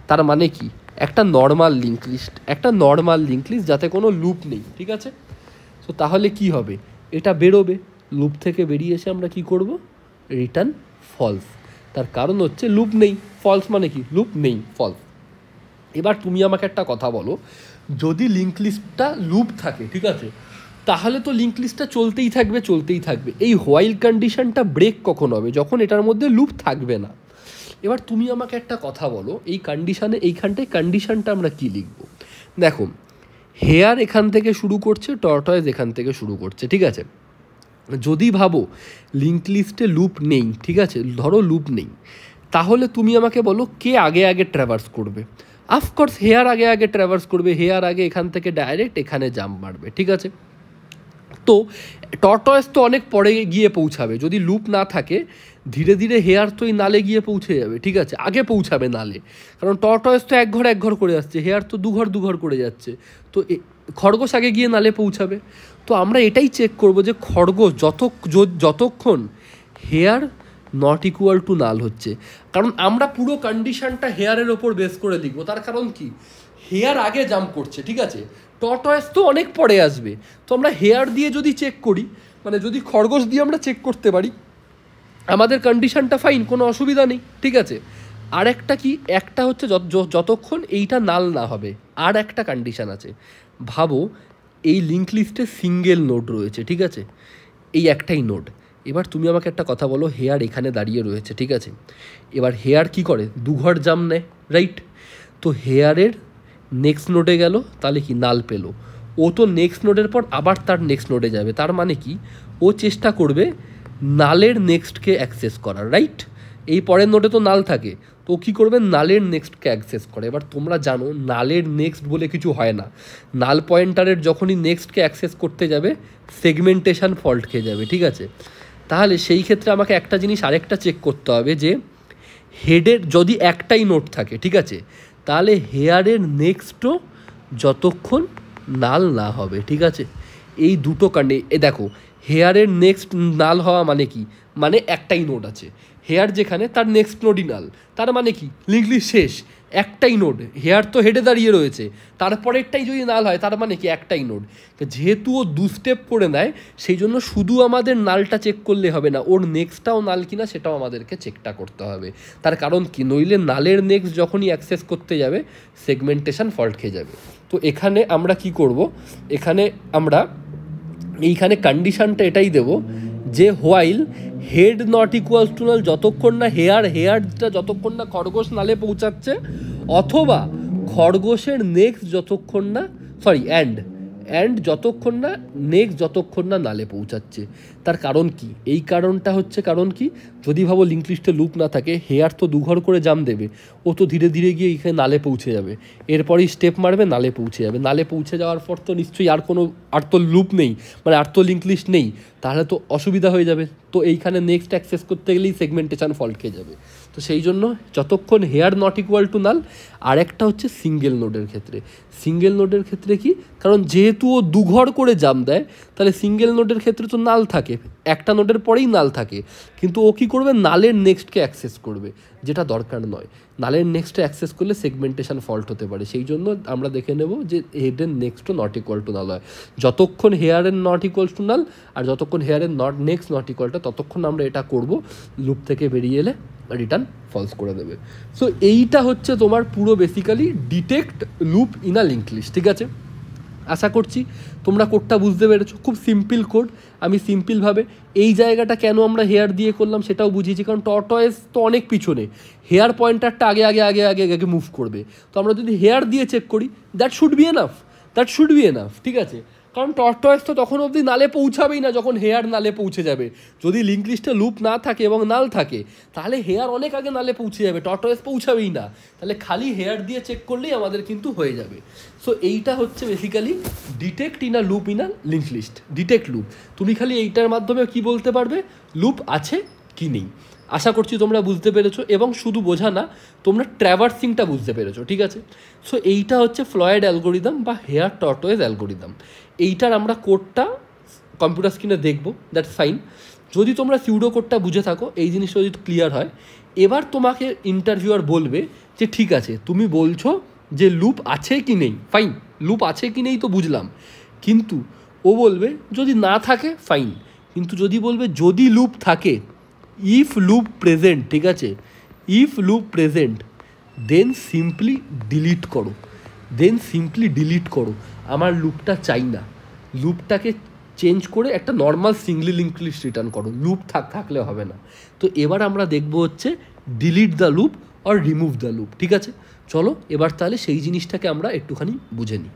তার মানে কি একটা নর্মাল লিঙ্ক লিস্ট যাতে কোনো লুপ নেই, ঠিক আছে। তো তাহলে কি হবে, এটা বেরোবে, লুপ থেকে বেরিয়ে এসে আমরা কি করব, রিটার্ন ফলস। তার কারণ হচ্ছে লুপ নেই, ফলস মানে কি, লুপ নেই, ফলস। এবার তুমি আমাকে একটা কথা বলো, যদি লিঙ্ক লিস্টটা লুপ থাকে, ঠিক আছে, তাহলে তো লিঙ্ক লিস্টটা চলতেই থাকবে। এই হোয়াইল কন্ডিশনটা ব্রেক কখন হবে, যখন এটার মধ্যে লুপ থাকবে না। এবার তুমি আমাকে একটা কথা বলো, এই কন্ডিশনে, এইখানটায় কন্ডিশনটা আমরা কি লিখব। দেখো হেয়ার এখান থেকে শুরু করছে, টর্টয়েস এখান থেকে শুরু করছে, ঠিক আছে। যদি ভাবো লিঙ্ক লিস্টে লুপ নেই, ঠিক আছে, ধরো লুপ নেই, তাহলে তুমি আমাকে বলো কে আগে ট্র্যাভার্স করবে। অফকোর্স হেয়ার আগে ট্র্যাভার্স করবে, হেয়ার আগে এখান থেকে ডাইরেক্ট এখানে জাম্প মারবে, ঠিক আছে। তো টর্টয়েস তো অনেক পরে গিয়ে পৌঁছাবে, যদি লুপ না থাকে ধীরে ধীরে হেয়ার তো এই নালে গিয়ে পৌঁছে যাবে, ঠিক আছে, আগে পৌঁছাবে নালে, কারণ টর্টয়েস তো এক ঘর করে যাচ্ছে, হেয়ার তো দুঘর করে যাচ্ছে। তো খরগোশ আগে গিয়ে নালে পৌঁছাবে। তো আমরা এটাই চেক করব যে খরগোশ যতক্ষণ হেয়ার নট ইকুয়াল টু নাল হচ্ছে, কারণ আমরা পুরো কন্ডিশনটা হেয়ারের ওপর বেস করে লিখবো। তার কারণ কি, হেয়ার আগে জাম্প করছে, ঠিক আছে, টর্টয়েস তো অনেক পরে আসবে। তো আমরা হেয়ার দিয়ে যদি চেক করি, মানে যদি খরগোশ দিয়ে আমরা চেক করতে পারি, আমাদের কন্ডিশনটা ফাইন, কোনো অসুবিধা নেই, ঠিক আছে। আর একটা কি, একটা হচ্ছে যতক্ষণ এইটা নাল না হবে। আর একটা কন্ডিশন আছে, ভাবো এই লিঙ্ক লিস্টে সিঙ্গেল নোড রয়েছে, ঠিক আছে, এই একটাই নোড। এবার তুমি আমাকে একটা কথা বলো, হেয়ার এখানে দাঁড়িয়ে রয়েছে, ঠিক আছে। এবার হেয়ার কি করে, দুঘর জাম্প নেয়, রাইট। তো হেয়ারের নেক্সট নোডে গেল, তাহলে কি নাল পেলো, ও তো নেক্সট নোডের পর আবার তার নেক্সট নোডে যাবে, তার মানে কি ও চেষ্টা করবে নালের নেক্সটকে অ্যাক্সেস করার, রাইট। এই পরের নোডে তো নাল থাকে, তো কী করবে, নালের নেক্সটকে অ্যাক্সেস করে। এবার তোমরা জানো নালের নেক্সট বলে কিছু হয় না, নাল পয়েন্টারের যখনই নেক্সটকে অ্যাক্সেস করতে যাবে সেগমেন্টেশন ফল্ট খেয়ে যাবে, ঠিক আছে। তাহলে সেই ক্ষেত্রে আমাকে একটা জিনিস আরেকটা চেক করতে হবে, যে হেডের যদি একটাই নোড থাকে, ঠিক আছে, তাহলে হেয়ারের নেক্সটও যতক্ষণ নাল না হবে, ঠিক আছে। এই দুটো দেখো হেয়ারের নেক্সট নাল হওয়া মানে কি, মানে একটাই নোড আছে, হেয়ার যেখানে তার নেক্সট নোডই নাল, তার মানে কি লিঙ্ক লিস্ট শেষ, একটাই নোড, হেয়ার তো হেডে দাঁড়িয়ে রয়েছে, তারপরেরটাই যদি নাল হয় তার মানে কি একটাই নোড। যেহেতু ও 2 স্টেপ করে নেয় সেই জন্য শুধু আমাদের নালটা চেক করলে হবে না, ওর নেক্সটটাও নাল কিনা সেটাও আমাদেরকে চেকটা করতে হবে। তার কারণ কি, নইলে নালের নেক্সট যখনই অ্যাক্সেস করতে যাবে সেগমেন্টেশন ফল্ট খেয়ে যাবে। তো এখানে আমরা কি করব, এখানে আমরা এইখানে কন্ডিশনটা এটাই দেব যে while head not equals to নাল, যতক্ষণ না হেয়ারটা যতক্ষণ না খরগোশ নালে পৌঁছাচ্ছে, অথবা খরগোশের নেক্সট যতক্ষণ না অ্যান্ড যতক্ষণ না যতক্ষণ না নালে পৌঁছাচ্ছে। তার কারণ কি, এই কারণটা হচ্ছে কারণ কি, যদি ভাবো লিঙ্ক লিস্টে লুপ না থাকে, হেয়ার তো 2 ঘর করে জাম দেবে, ও তো ধীরে ধীরে গিয়ে এখানে নালে পৌঁছে যাবে, এরপরেই স্টেপ মারবে, নালে পৌঁছে যাবে। নালে পৌঁছে যাওয়ার পর তো নিশ্চয়ই আর তো লুপ নেই, মানে আর তো লিঙ্ক লিস্ট নেই, তাহলে তো অসুবিধা হয়ে যাবে। তো এইখানে নেক্সট অ্যাক্সেস করতে গেলেই সেগমেন্টেশন ফল্ট খেয়ে যাবে। তো সেই জন্য যতক্ষণ hare not equal to null. আর একটা হচ্ছে সিঙ্গেল নোডের ক্ষেত্রে কি, কারণ যেহেতু ও 2 ঘর করে জাম দেয়, তাহলে সিঙ্গেল নোডের ক্ষেত্রে তো নাল থাকে, একটা নোডের পরেই নাল থাকে, কিন্তু ও কী করবে, নালের নেক্সটকে অ্যাক্সেস করবে, যেটা দরকার নয়। নালের নেক্সটে অ্যাক্সেস করলে সেগমেন্টেশন ফল্ট হতে পারে। সেই জন্য আমরা দেখে নেব যে হেডের নেক্সটও নট ইকুয়াল টু নাল হয়। যতক্ষণ হেয়ারের নট ইকুয়াল টু নাল আর যতক্ষণ হেয়ারের নেক্সট নট ইকুয়াল টু, ততক্ষণ আমরা এটা করব, লুপ থেকে বেরিয়ে এলে রিটার্ন ফলস করে দেবে। সো এইটা হচ্ছে তোমার পুরো basically detect loop in a link list. ঠিক আছে, আশা করছি তোমরা কোডটা বুঝতে পেরেছো। খুব সিম্পল কোড, আমি সিম্পলভাবে এই জায়গাটা কেন আমরা হেয়ার দিয়ে করলাম সেটাও বুঝিয়েছি, কারণ টর্টয়েস তো অনেক পিছনে, হেয়ার পয়েন্টারটা আগে আগে আগে আগে আগে মুভ করবে। তো আমরা যদি হেয়ার দিয়ে চেক করি, দ্যাট শুড বি এনাফ। ঠিক আছে, কারণ টর্টয়েস তো তখন অবধি নালে পৌঁছাবেই না যখন হেয়ার নালে পৌঁছে যাবে। যদি লিঙ্ক লিস্টে লুপ না থাকে এবং নাল থাকে, তাহলে হেয়ার অনেক আগে নালে পৌঁছে যাবে, টর্টয়েস পৌঁছাবেই না। তাহলে খালি হেয়ার দিয়ে চেক করলেই আমাদের কিন্তু হয়ে যাবে। সো এইটা হচ্ছে basically detect in a loop in a link list, detect loop. তুমি খালি এইটার মাধ্যমে কি বলতে পারবে, লুপ আছে কি নেই। আশা করছি তোমরা বুঝতে পেরেছো, এবং শুধু বোঝা না, তোমরা ট্র্যাভার্সিংটা বুঝতে পেরেছো। ঠিক আছে, সো এইটা হচ্ছে ফ্লয়েড অ্যালগোরিদম বা হেয়ার টর্টয়েস অ্যালগোরিদম। এইটার আমরা কোডটা কম্পিউটার স্ক্রিনে দেখবো, দ্যাটস ফাইন। যদি তোমরা সিউডো কোডটা বুঝে থাকো, এই জিনিসটা যদি ক্লিয়ার হয়, এবার তোমাকে ইন্টারভিউয়ার বলবে যে ঠিক আছে তুমি বলছো যে লুপ আছে কি নেই, ফাইন, লুপ আছে কি নেই তো বুঝলাম, কিন্তু ও বলবে যদি না থাকে ফাইন, কিন্তু যদি বলবে যদি লুপ থাকে, ইফ লুপ প্রেজেন্ট, ঠিক আছে, if loop present, then simply delete করো, আমার লুপটা চাই না, লুপটাকে চেঞ্জ করে একটা normal singly link list return করো, লুপ থাকলে হবে না। তো এবার আমরা দেখবো হচ্ছে ডিলিট দ্য লুপ আর রিমুভ দ্য লুপ। ঠিক আছে, চলো এবার তাহলে সেই জিনিসটাকে আমরা একটুখানি বুঝে নিই।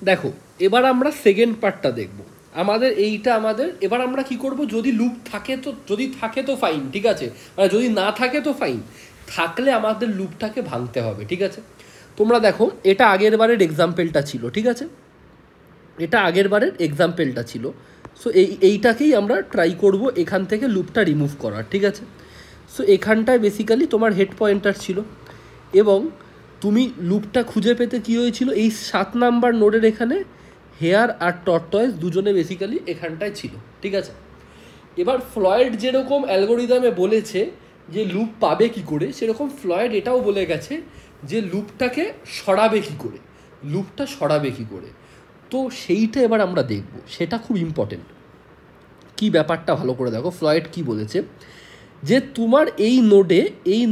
দেখো, এবার আমরা সেকেন্ড পার্টটা দেখব। এবার আমরা কি করব, যদি লুপ থাকে তো ফাইন, ঠিক আছে, মানে যদি না থাকে তো ফাইন, থাকলে আমাদের লুপটাকে ভাঙতে হবে। ঠিক আছে, তোমরা দেখো এটা আগের বারের এক্সাম্পলটা ছিল। ঠিক আছে, এটা আগের বারের এক্সাম্পলটা ছিল। সো এইটাকেই আমরা ট্রাই করব এখান থেকে লুপটা রিমুভ করার। ঠিক আছে, সো এখানটায় বেসিক্যালি তোমার হেড পয়েন্টার ছিল, এবং তুমি লুপটা খুঁজে পেতে কী হয়েছিল, এই 7 নাম্বার নোডের এখানে হেয়ার আর টর্টয়েস দুজনে বেসিক্যালি এখানটায় ছিল। ঠিক আছে, এবার ফ্লয়েড যেরকম অ্যালগোরিদমে বলেছে যে লুপ পাবে কি করে, সেরকম ফ্লয়েড এটাও বলে গেছে যে লুপটা সরাবে কি করে। তো সেইটা এবার আমরা দেখব, সেটা খুব ইম্পর্টেন্ট। কি ব্যাপারটা ভালো করে দেখো, ফ্লয়েড কি বলেছে, যে তোমার এই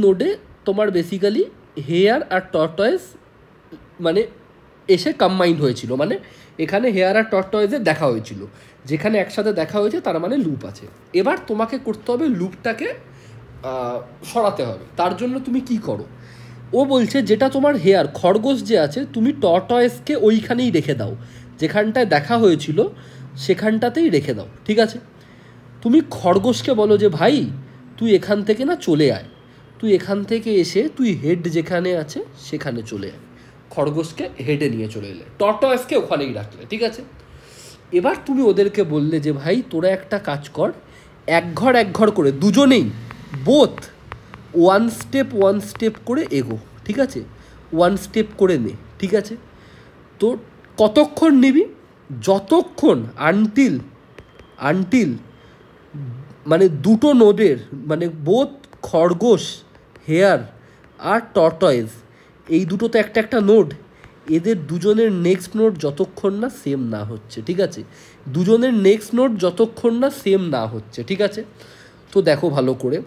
নোডে তোমার বেসিক্যালি হেয়ার আর টর্টয়েস মানে এসে কম্বাইন্ড হয়েছিল, মানে এখানে হেয়ার আর টর্টয়েসের দেখা হয়েছিল, যেখানে একসাথে দেখা হয়েছে তার মানে লুপ আছে। এবার তোমাকে করতে হবে লুপটাকে সরাতে হবে। তার জন্য তুমি কি করো, ও বলছে যেটা তোমার হেয়ার খরগোশ যে আছে, তুমি টর্টয়েসকে ওইখানেই রেখে দাও, যেখানটায় দেখা হয়েছিল সেখানটাতেই রেখে দাও। ঠিক আছে, তুমি খরগোশকে বলো যে ভাই তুই এখান থেকে না চলে আয়, তুই এখান থেকে এসে তুই হেড যেখানে আছে সেখানে চলে আয়। খরগোশকে হেডে নিয়ে চলে এলে, টর্টয়েসকে ওখানেই রাখলে। ঠিক আছে, এবার তুমি ওদেরকে বললে যে ভাই তোরা একটা কাজ কর, এক ঘর করে দুজনেই বোথ ওয়ান স্টেপ করে এগো। ঠিক আছে, 1 স্টেপ করে নে। ঠিক আছে, তো কতক্ষণ নিবি, যতক্ষণ আনটিল মানে দুটো নোডের মানে বোথ খরগোশ হেয়ার আর টর্টয়েস, এই দুটো তো একটা একটা নোড, এদের দুজনের নেক্সট নোড যতক্ষণ না সেম না হচ্ছে, ঠিক আছে, দুজনের নেক্সট নোড যতক্ষণ না সেম না হচ্ছে, ঠিক আছে। তো দেখো ভালো করে,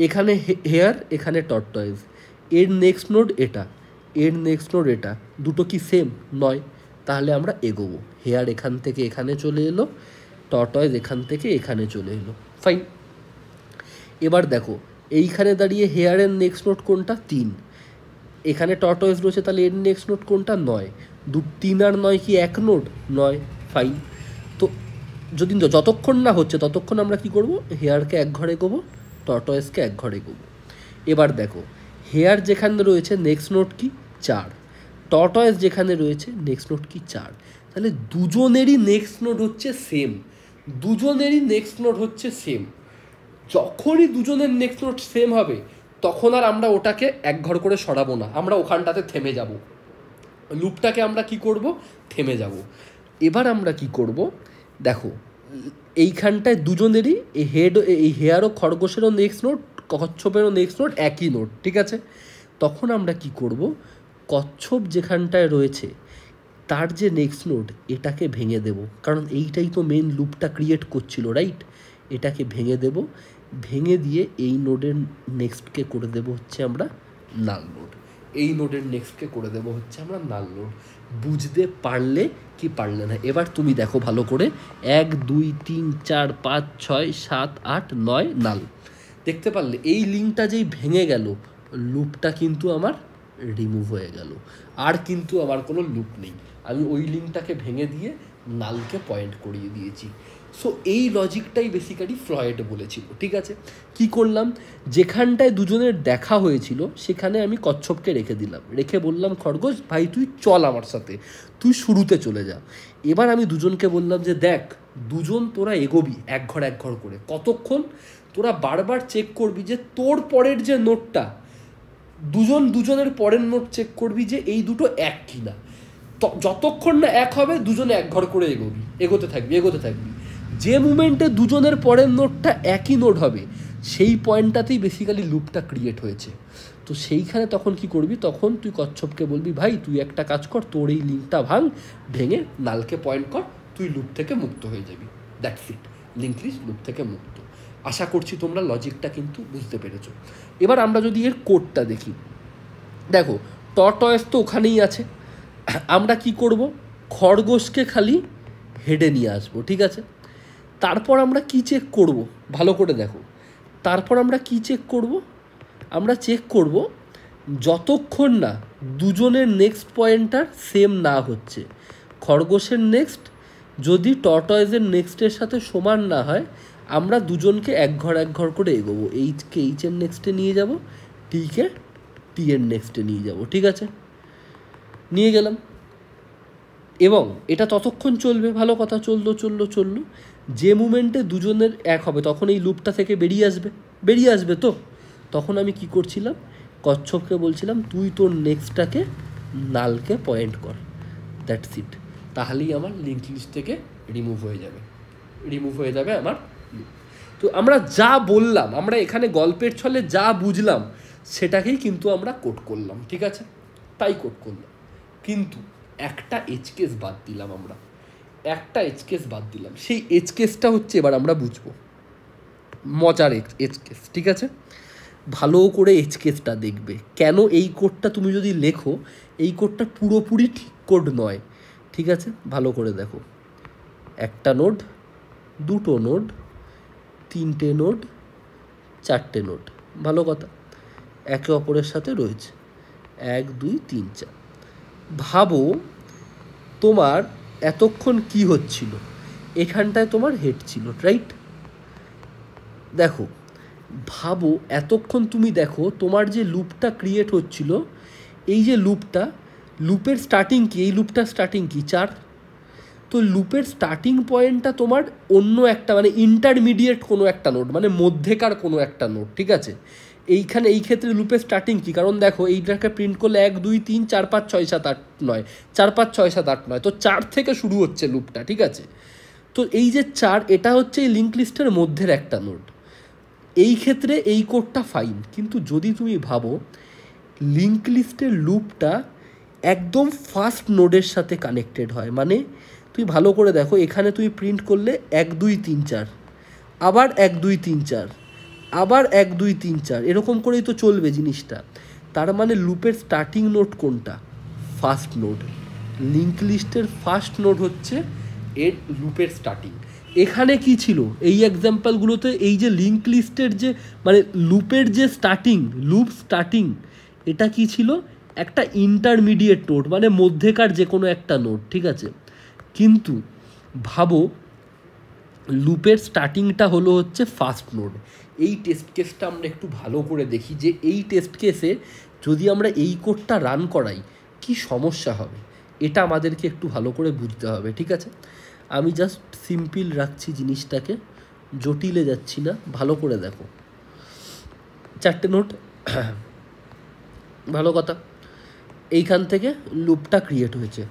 এখানে হেয়ার, এখানে টর্টয়েস, এর নেক্সট নোড এটা, এর নেক্সট নোড এটা, দুটো কি সেম নয়? তাহলে আমরা এগোবো। হেয়ার এখান থেকে এখানে চলে এলো, টর্টয়েস এখান থেকে এখানে চলে এলো, ফাইন। এবার দেখো এইখানে দাঁড়িয়ে হেয়ারের নেক্সট নোড কোনটা? 3, এখানে টর্টয়েস রয়েছে, তাহলে এর নেক্সট নোড কোনটা? 9, 3 আর 9 কি এক নোড? 9, ফাইন। তো যদি যতক্ষণ না হচ্ছে ততক্ষণ আমরা কি করব? হেয়ারকে এক ঘরে এগোবো, টর্টয়েসকে এক ঘরে এগোবো। এবার দেখো হেয়ার যেখানে রয়েছে নেক্সট নোড কি? 4, টর্টয়েস যেখানে রয়েছে নেক্সট নোড কি? 4, তাহলে দুজনেরই নেক্সট নোড হচ্ছে সেম, দুজনেরই নেক্সট নোড হচ্ছে সেম। যখনই দুজনের নেক্সট নোড সেম হবে তখন আর আমরা ওটাকে এক ঘর করে সরাবো না, আমরা ওখানটাতে থেমে যাব, লুপটাকে আমরা কি করব? থেমে যাব। এবার আমরা কি করব? দেখো এইখানটায় দুজনেরই এই এই হেয়ার ও খরগোশেরও নেক্সট নোড, কচ্ছপেরও নেক্সট নোড একই নোড, ঠিক আছে। তখন আমরা কি করব? কচ্ছপ যেখানটায় রয়েছে তার যে নেক্সট নোড, এটাকে ভেঙে দেব, কারণ এইটাই তো মেন লুপটা ক্রিয়েট করছিল, রাইট? এটাকে ভেঙে দেব, ভেঙে দিয়ে এই নোডের নেক্সটকে করে দেব হচ্ছে আমরা নাল নোড, এই নোডের নেক্সটকে করে দেব হচ্ছে আমরা নাল নোড। বুঝতে পারলে কি পারলে না? এবার তুমি দেখো ভালো করে, 1 2 3 4 5 6 7 8 9 নাল, দেখতে পারলে এই লিঙ্কটা যেই ভেঙে গেল, লুপটা কিন্তু আমার রিমুভ হয়ে গেল, আর কিন্তু আমার কোনো লুপ নেই, আমি ওই লিঙ্কটাকে ভেঙে দিয়ে নালকে পয়েন্ট করিয়ে দিয়েছি। সো এই লজিকটাই বেসিক্যালি ফ্লয়েড বলেছিল, ঠিক আছে। কি করলাম? যেখানটায় দুজনের দেখা হয়েছিল সেখানে আমি কচ্ছপকে রেখে দিলাম, রেখে বললাম খরগোশ ভাই তুই চল আমার সাথে, তুই শুরুতে চলে যা। এবার আমি দুজনকে বললাম যে দেখ দুজন তোরা এগোবি এক ঘর এক ঘর করে, কতক্ষণ? তোরা বারবার চেক করবি যে তোর পরের যে নোটটা, দুজন দুজনের পরের নোট চেক করবি যে এই দুটো এক কিনা, যতক্ষণ না এক হবে দুজনে এক ঘর করে এগোবি, এগোতে থাকবি এগোতে থাকবি। যে মুমেন্টে দুজনের পরের নোটটা একই নোট হবে সেই পয়েন্টটাতেই বেসিক্যালি লুপটা ক্রিয়েট হয়েছে। তো সেইখানে তখন কি করবি? তখন তুই কচ্ছপকে বলবি ভাই তুই একটা কাজ কর, তোর এই লিঙ্কটা ভেঙে নালকে পয়েন্ট কর, তুই লুপ থেকে মুক্ত হয়ে যাবি, that's it, link list loop থেকে মুক্ত। আশা করছি তোমরা লজিকটা কিন্তু বুঝতে পেরেছো। এবার আমরা যদি এর কোডটা দেখি, দেখো টর্টয়েস তো ওখানেই আছে, আমরা কি করব? খরগোশকে খালি হেডে নিয়ে আসবো, ঠিক আছে। তারপর আমরা কি চেক করব? ভালো করে দেখো, তারপর আমরা কি চেক করব? আমরা চেক করব যতক্ষণ না দুজনের নেক্সট পয়েন্টার সেম না হচ্ছে, খরগোশের নেক্সট যদি টর্টয়েসের নেক্সটের সাথে সমান না হয়, আমরা দুজনকে এক ঘর করে এগোবো, এইচকে এইচের নেক্সটে নিয়ে যাব, টিকে টি এর নেক্সটে নিয়ে যাব, ঠিক আছে, নিয়ে গেলাম। এবং এটা ততক্ষণ চলবে, ভালো কথা, চললো চললো চললো, যে মুমেন্টে দুজনের এক হবে তখন এই লুপটা থেকে বেরিয়ে আসবে তো। তখন আমি কি করছিলাম? কচ্ছপকে বলছিলাম তুই তোর নেক্সটটাকে নালকে পয়েন্ট কর, দ্যাটস ইট, তাহলেই আমার লিঙ্ক লিস্ট থেকে রিমুভ হয়ে যাবে আমার। তো আমরা যা বললাম, আমরা এখানে গল্পের ছলে যা বুঝলাম সেটাকেই কিন্তু আমরা কোড করলাম, ঠিক আছে, তাই কোড করলাম। কিন্তু একটা এজ কেস বাদ দিলাম, আমরা একটা এজ কেস বাদ দিলাম, সেই এজ কেসটা হচ্ছে এবার আমরা বুঝবো, মজার এজ কেস, ঠিক আছে। ভালো করে এজ কেসটা দেখবে, কেন এই কোডটা তুমি যদি লেখো, এই কোডটা পুরোপুরি ঠিক কোড নয়, ঠিক আছে। ভালো করে দেখো, একটা নোড, দুটো নোড, তিনটে নোড, চারটে নোড, ভালো কথা, একে অপরের সাথে রয়েছে 1 2 3 4। ভাবো তোমার এতক্ষণ কি হচ্ছিল, এখানটায় তোমার হেড ছিল, রাইট? দেখো ভাবো এতক্ষণ তুমি দেখো তোমার যে লুপটা ক্রিয়েট হচ্ছিল, এই যে লুপের স্টার্টিং কি? এই লুপটার স্টার্টিং কি? 4। তো লুপের স্টার্টিং পয়েন্টটা তোমার অন্য একটা মানে ইন্টারমিডিয়েট কোনো একটা নোড, মানে মধ্যেকার কোনো একটা নোড, ঠিক আছে। এইখানে এই ক্ষেত্রে লুপের স্টার্টিং কি? কারণ দেখো এইটাকে প্রিন্ট করলে 1 2 3 4 5 6 7 8 9, 4 5 6 7 8 9, তো 4 থেকে শুরু হচ্ছে লুপটা, ঠিক আছে। তো এই যে 4, এটা হচ্ছে এই লিঙ্ক লিস্টের মধ্যের একটা নোড, এই ক্ষেত্রে এই কোডটা ফাইন। কিন্তু যদি তুমি ভাবো লিঙ্ক লিস্টের লুপটা একদম ফার্স্ট নোডের সাথে কানেক্টেড হয়। মানে তুই ভালো করে দেখো, এখানে তুই প্রিন্ট করলে 1 2 3 4, আবার 1 2 3 4, আবার 1 2 3 4, এরকম করেই তো চলবে জিনিসটা। তার মানে লুপের স্টার্টিং নোড কোনটা? First node. লিঙ্ক লিস্টের ফার্স্ট নোড হচ্ছে এর লুপের স্টার্টিং। এখানে কি ছিল এই এক্সাম্পলগুলোতে? এই যে লিঙ্ক লিস্টের যে মানে লুপের যে স্টার্টিং, লুপ স্টার্টিং, এটা কি ছিল? একটা ইন্টারমিডিয়েট নোড, মানে মধ্যেকার যে কোনো একটা নোড, ঠিক আছে। কিন্তু ভাবো লুপের স্টার্টিংটা হলো হচ্ছে ফার্স্ট নোড। এই টেস্ট কেসটা আমরা একটু ভালো করে দেখি যে এই টেস্ট কেসে যদি আমরা এই কোডটা রান করাই কি সমস্যা হবে, এটা আমাদেরকে একটু ভালো করে বুঝতে হবে, ঠিক আছে। আমি জাস্ট সিম্পল রাখছি জিনিসটাকে, জটিলে যাচ্ছি না, ভালো করে দেখো। 4টে নোট, ভালো কথা। এইখান থেকে লুপটা ক্রিয়েট হয়েছে,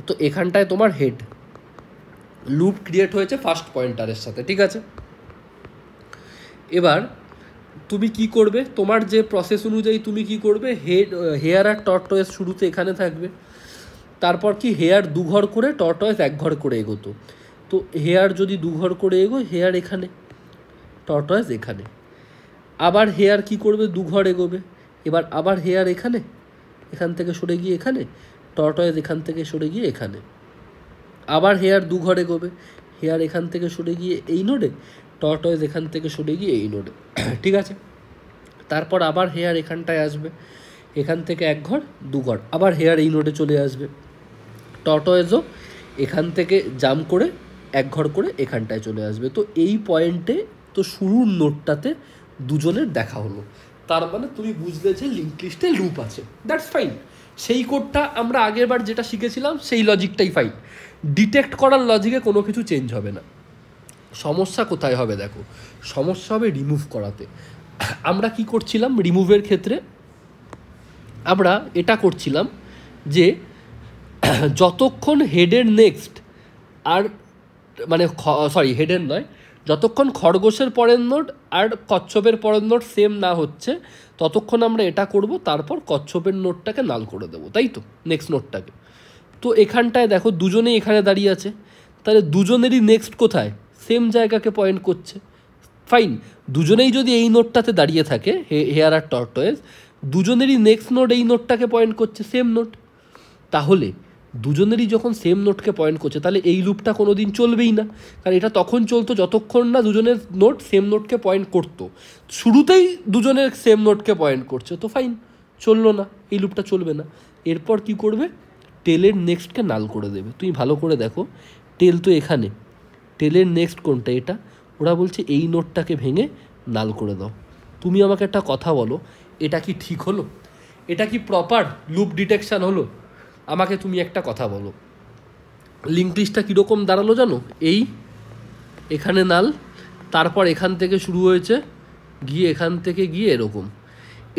তো এখানটায় তোমার হেড লুপ ক্রিয়েট হয়েছে ফার্স্ট পয়েন্টারের সাথে, ঠিক আছে। এবার তুমি কি করবে? তোমার যে প্রসেস অনুযায়ী তুমি কি করবে, হেয়ার আর টর্টয়েস শুরুতে এখানে থাকবে, তারপর কি হেয়ার 2 ঘর করে, টর্টয়েস 1 ঘর করে এগোতো। তো হেয়ার যদি 2 ঘর করে এগোয়, হেয়ার এখানে, টর্টয়েস এখানে। আবার হেয়ার কি করবে? 2 ঘর এগোবে। এবার আবার হেয়ার এখানে, এখান থেকে সরে গিয়ে এখানে, টর্টয়েস এখান থেকে সরে গিয়ে এখানে। আবার হেয়ার 2 ঘর এগোবে, হেয়ার এখান থেকে সরে গিয়ে এই নোডে, টর্টয়েস এখান থেকে সরে গিয়ে এই নোডে, ঠিক আছে। তারপর আবার হেয়ার এখানটায় আসবে, এখান থেকে 1 ঘর 2 ঘর, আবার হেয়ার এই নোডে চলে আসবে। টর্টয়েসও এখান থেকে জাম্প করে 1 ঘর করে এখানটায় চলে আসবে। তো এই পয়েন্টে তো শুরুর নোডটাতে দুজনের দেখা হলো, তার মানে তুমি বুঝলে যে লিঙ্ক লিস্টে লুপ আছে, দ্যাটস ফাইন। সেই কোডটা আমরা আগের বার যেটা শিখেছিলাম সেই লজিকটাই ফাইন, ডিটেক্ট করার লজিকে কোনো কিছু চেঞ্জ হবে না। সমস্যা কোথায় হবে দেখো, সমস্যা হবে রিমুভ করাতে। আমরা কি করছিলাম রিমুভের ক্ষেত্রে? আমরা এটা করছিলাম যে যতক্ষণ হেডের নেক্সট আর মানে সরি হেডের নয়, যতক্ষণ খরগোশের পরের নোড আর কচ্ছপের পরের নোড সেম না হচ্ছে ততক্ষণ আমরা এটা করব, তারপর কচ্ছপের নোডটাকে নাল করে দেবো, তাই তো, নেক্সট নোডটাকে। তো এখানটায় দেখো দুজনেই এখানে দাঁড়িয়ে আছে, তাহলে দুজনেরই নেক্সট কোথায়? সেম জায়গাকে পয়েন্ট করছে, ফাইন। দুজনেই যদি এই নোডটাতে দাঁড়িয়ে থাকে, হেয়ার আর টর্টয়েস, দুজনেরই নেক্সট নোড এই নোডটাকে পয়েন্ট করছে, সেম নোড। তাহলে দুজনেরই যখন সেম নোটকে পয়েন্ট করছে, তাহলে এই লুপটা কোনো দিন চলবেই না, কারণ এটা তখন চলতো যতক্ষণ না দুজনের নোট সেম নোটকে পয়েন্ট করতো। শুরুতেই দুজনের সেম নোটকে পয়েন্ট করছে, তো ফাইন, চললো না, এই লুপটা চলবে না। এরপর কি করবে? টেলের নেক্সটকে নাল করে দেবে। তুমি ভালো করে দেখো, টেল তো এখানে, টেলের নেক্সট কোনটা? এটা। ওরা বলছে এই নোটটাকে ভেঙে নাল করে দাও। তুমি আমাকে একটা কথা বলো, এটা কি ঠিক হলো? এটা কি প্রপার লুপ ডিটেকশান হলো? আমাকে তুমি একটা কথা বলো, লিঙ্ক লিস্টটা কীরকম দাঁড়ালো জানো? এখানে নাল, তারপর এখান থেকে শুরু হয়েছে গিয়ে এখান থেকে গিয়ে এরকম।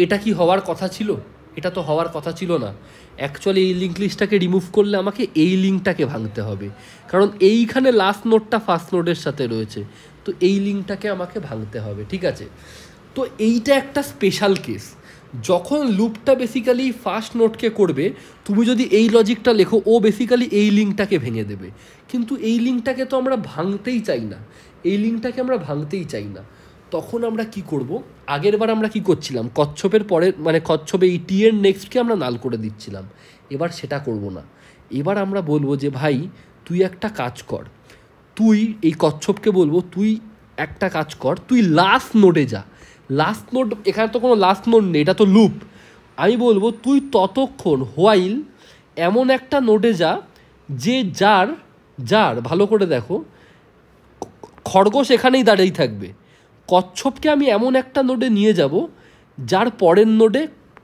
এটা কি হওয়ার কথা ছিল? এটা তো হওয়ার কথা ছিল না। অ্যাকচুয়ালি এই লিঙ্ক লিস্টটাকে রিমুভ করলে আমাকে এই লিঙ্কটাকে ভাঙতে হবে, কারণ এইখানে লাস্ট নোডটা ফার্স্ট নোডের সাথে রয়েছে, তো এই লিঙ্কটাকে আমাকে ভাঙতে হবে, ঠিক আছে। তো এইটা একটা স্পেশাল কেস, যখন লুপটা বেসিক্যালি ফার্স্ট নোটকে করবে, তুমি যদি এই লজিকটা লেখো, ও বেসিক্যালি এই লিঙ্কটাকে ভেঙে দেবে। কিন্তু এই লিঙ্কটাকে তো আমরা ভাঙতেই চাই না, এই লিঙ্কটাকে আমরা ভাঙতেই চাই না। তখন আমরা কি করব? আগের বার আমরা কি করছিলাম, কচ্ছপের পরে মানে কচ্ছপে এই টি এর নেক্সটকে আমরা নাল করে দিচ্ছিলাম। এবার সেটা করব না, এবার আমরা বলবো যে ভাই তুই একটা কাজ কর, তুই এই কচ্ছপকে বলবো তুই একটা কাজ কর, তুই লাস্ট নোডে যা। লাস্ট নোড, এখানে তো কোনো লাস্ট নোড নেই, এটা তো লুপ। আমি বলবো তুই ততক্ষণ হোয়াইল এমন একটা নোডে যা যে যার ভালো করে দেখো, খরগোশ এখানেই দাঁড়িয়ে থাকবে, কচ্ছপকে আমি এমন একটা নোডে নিয়ে যাব যার পরের নোডে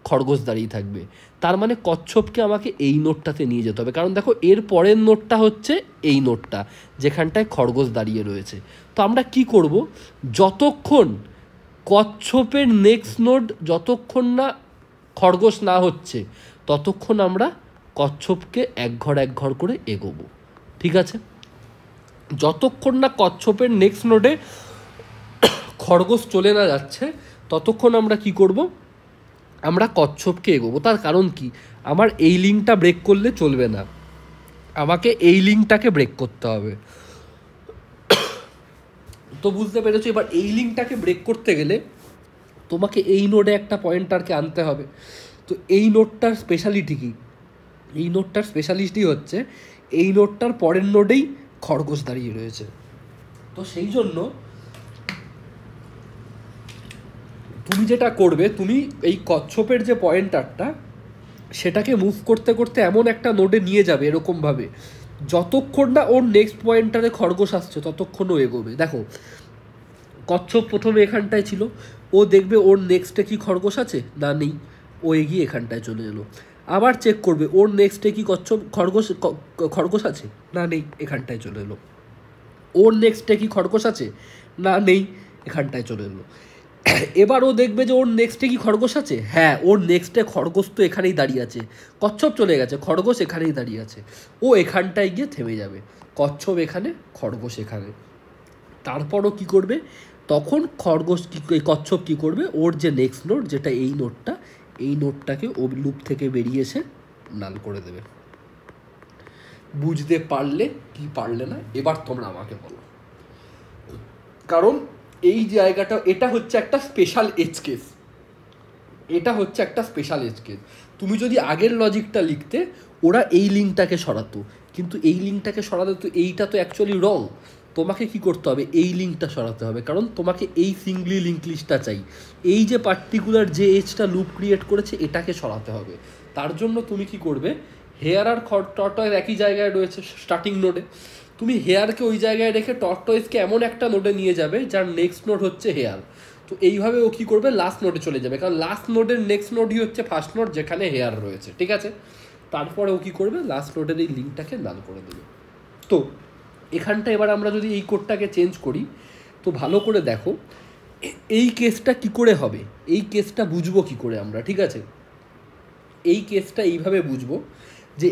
খরগোশ দাঁড়িয়ে থাকবে। তার মানে কচ্ছপকে আমাকে এই নোটটাতে নিয়ে যেতে হবে, কারণ দেখো এর পরের নোটটা হচ্ছে এই নোটটা যেখানটায় খরগোশ দাঁড়িয়ে রয়েছে। তো আমরা কি করব, যতক্ষণ কচ্ছপের নেক্সট নোড যতক্ষণ না খরগোশ না হচ্ছে ততক্ষণ আমরা কচ্ছপকে এক ঘর করে এগোবো, ঠিক আছে। যতক্ষণ না কচ্ছপের নেক্সট নোডে খরগোশ চলে না যাচ্ছে ততক্ষণ আমরা কি করব, আমরা কচ্ছপকে এগোবো। তার কারণ কি, আমার এই লিঙ্কটা ব্রেক করলে চলবে না, আমাকে এই লিঙ্কটাকে ব্রেক করতে হবে। তো বুঝতে পেরেছো? এবার এই লিঙ্কটাকে ব্রেক করতে গেলে তোমাকে এই নোডে একটা পয়েন্টারকে আনতে হবে। তো এই নোডটার স্পেশালিটি কী? এই নোডটার স্পেশালিটি হচ্ছে এই নোডটার পরের নোডেই খরগোশ দাঁড়িয়ে রয়েছে। তো সেই জন্য তুমি যেটা করবে, তুমি এই কচ্ছপের যে পয়েন্টারটা সেটাকে মুভ করতে করতে এমন একটা নোডে নিয়ে যাবে এরকমভাবে, যতক্ষণ না ওর নেক্সট পয়েন্টারে খরগোশ আসছে ততক্ষণ ও এগোবে। দেখো, কচ্ছপ প্রথমে এখানটায় ছিল, ও দেখবে ওর নেক্সটে কি খরগোশ আছে না নেই, ও এগিয়ে এখানটায় চলে এলো। আবার চেক করবে ওর নেক্সটে কি খরগোশ আছে না নেই, এখানটায় চলে এলো। ওর নেক্সটে কি খরগোশ আছে না নেই, এখানটায় চলে এলো। এবার ও দেখবে যে ওর নেক্সটে কি খরগোশ আছে, হ্যাঁ ওর নেক্সটে খরগোশ তো এখানেই দাঁড়িয়ে আছে, কচ্ছপ চলে গেছে, খরগোশ এখানেই দাঁড়িয়ে আছে, ও এখানটায় গিয়ে থেমে যাবে। কচ্ছপ এখানে, খরগোশ এখানে। তারপরও কি করবে, তখন কচ্ছপ কি করবে, ওর যে নেক্সট নোট যেটা এই নোটটা, এই নোটটাকে ও লুপ থেকে বেরিয়ে এসে নাল করে দেবে। বুঝতে পারলে কি পারলে না এবার তোমরা আমাকে বলো। কারণ এই জায়গাটা, এটা হচ্ছে একটা স্পেশাল এজ কেস, এটা হচ্ছে একটা স্পেশাল এজ কেস। তুমি যদি আগের লজিকটা লিখতে, ওরা এই লিঙ্কটাকে সরাতো, কিন্তু এই লিঙ্কটাকে সরাতে তো এইটা তো অ্যাকচুয়ালি রং। তোমাকে কি করতে হবে, এই লিঙ্কটা সরাতে হবে, কারণ তোমাকে এই সিঙ্গলি লিঙ্ক লিস্টটা চাই। এই যে পার্টিকুলার যে এজটা লুপ ক্রিয়েট করেছে এটাকে সরাতে হবে। তার জন্য তুমি কি করবে, হেয়ার আর টর্টয়েস একই জায়গায় রয়েছে স্টার্টিং নোডে, তুমি হেয়ারকে ওই জায়গায় রেখে টর্টয়েসকে এমন একটা নোডে নিয়ে যাবে যার নেক্সট নোড হচ্ছে হেয়ার। তো এইভাবে ও কী করবে, লাস্ট নোডে চলে যাবে, কারণ লাস্ট নোডের নেক্সট নোডই হচ্ছে ফার্স্ট নোড যেখানে হেয়ার রয়েছে, ঠিক আছে। তারপরে ও কী করবে, লাস্ট নোডের এই লিঙ্কটাকে নাল করে দেবে। তো এখানটা এবার আমরা যদি এই কোডটাকে চেঞ্জ করি, তো ভালো করে দেখো এই কেসটা কি করে হবে, এই কেসটা বুঝবো কি করে আমরা, ঠিক আছে। এই কেসটা এইভাবে বুঝবো যে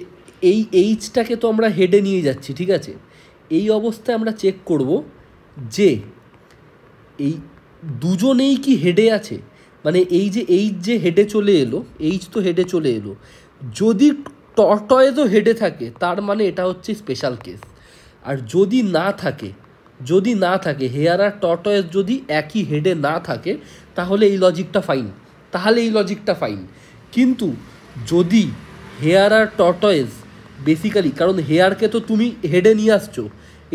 এই এইচটাকে তো আমরা হেডে নিয়ে যাচ্ছি, ঠিক আছে। এই অবস্থায় আমরা চেক করব যে এই দুজনেই কি হেডে আছে, মানে এই যে এইচ যে হেডে চলে এলো, এইচ তো হেডে চলে এলো, যদি টর্টয়েজও হেডে থাকে তার মানে এটা হচ্ছে স্পেশাল কেস। আর যদি না থাকে হেয়ার আর টর্টয়েজ যদি একই হেডে না থাকে তাহলে এই লজিকটা ফাইন। কিন্তু যদি হেয়ার আর টর্টয়েজ বেসিক্যালি, কারণ হেয়ারকে তো তুমি হেডে নিয়ে আসছো,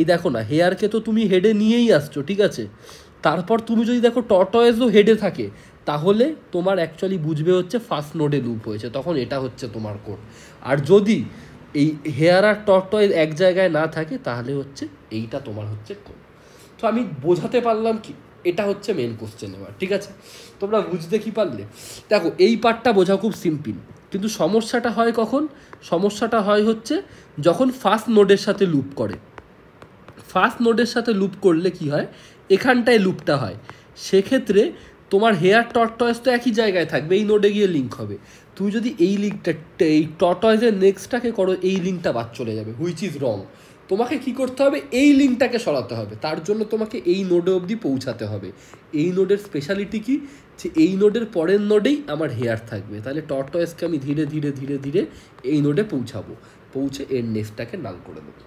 এই দেখো না, হেয়ারকে তো তুমি হেডে নিয়েই আসছো, ঠিক আছে। তারপর তুমি যদি দেখো টর্টয়েজও হেডে থাকে, তাহলে তোমার অ্যাকচুয়ালি বুঝবে হচ্ছে ফার্স্ট নোডে লুপ হয়েছে, তখন এটা হচ্ছে তোমার কোড। আর যদি এই হেয়ার আর টর্টয়েজ এক জায়গায় না থাকে তাহলে হচ্ছে এইটা তোমার হচ্ছে কোড। তো আমি বোঝাতে পারলাম কি, এটা হচ্ছে মেন কোশ্চেন। এবার ঠিক আছে, তোমরা বুঝতে কি পারলে? দেখো এই পার্টটা বোঝা খুব সিম্পল, কিন্তু সমস্যাটা হয় কখন, সমস্যাটা হয় হচ্ছে যখন ফার্স্ট নোডের সাথে লুপ করে। ফার্স্ট নোডের সাথে লুপ করলে কি হয়, এখানটায় লুপটা হয়, সেক্ষেত্রে তোমার হেয়ার টর্টয়েজ তো একই জায়গায় থাকবে, এই নোডে গিয়ে লিঙ্ক হবে। তুমি যদি এই লিঙ্কটা, এই টর্টয়েজের নেক্সটটাকে করো, এই লিঙ্কটা বাদ চলে যাবে, হুইচ ইজ রং। তোমাকে কি করতে হবে, এই লিঙ্কটাকে সরাতে হবে, তার জন্য তোমাকে এই নোডে অবধি পৌঁছাতে হবে। এই নোডের স্পেশালিটি কি, যে এই নোডের পরের নোডেই আমার হেয়ার থাকবে, তাহলে টর্টয়েজকে আমি ধীরে ধীরে ধীরে ধীরে এই নোডে পৌঁছে এর নেক্সটটাকে নাল করে দেবো।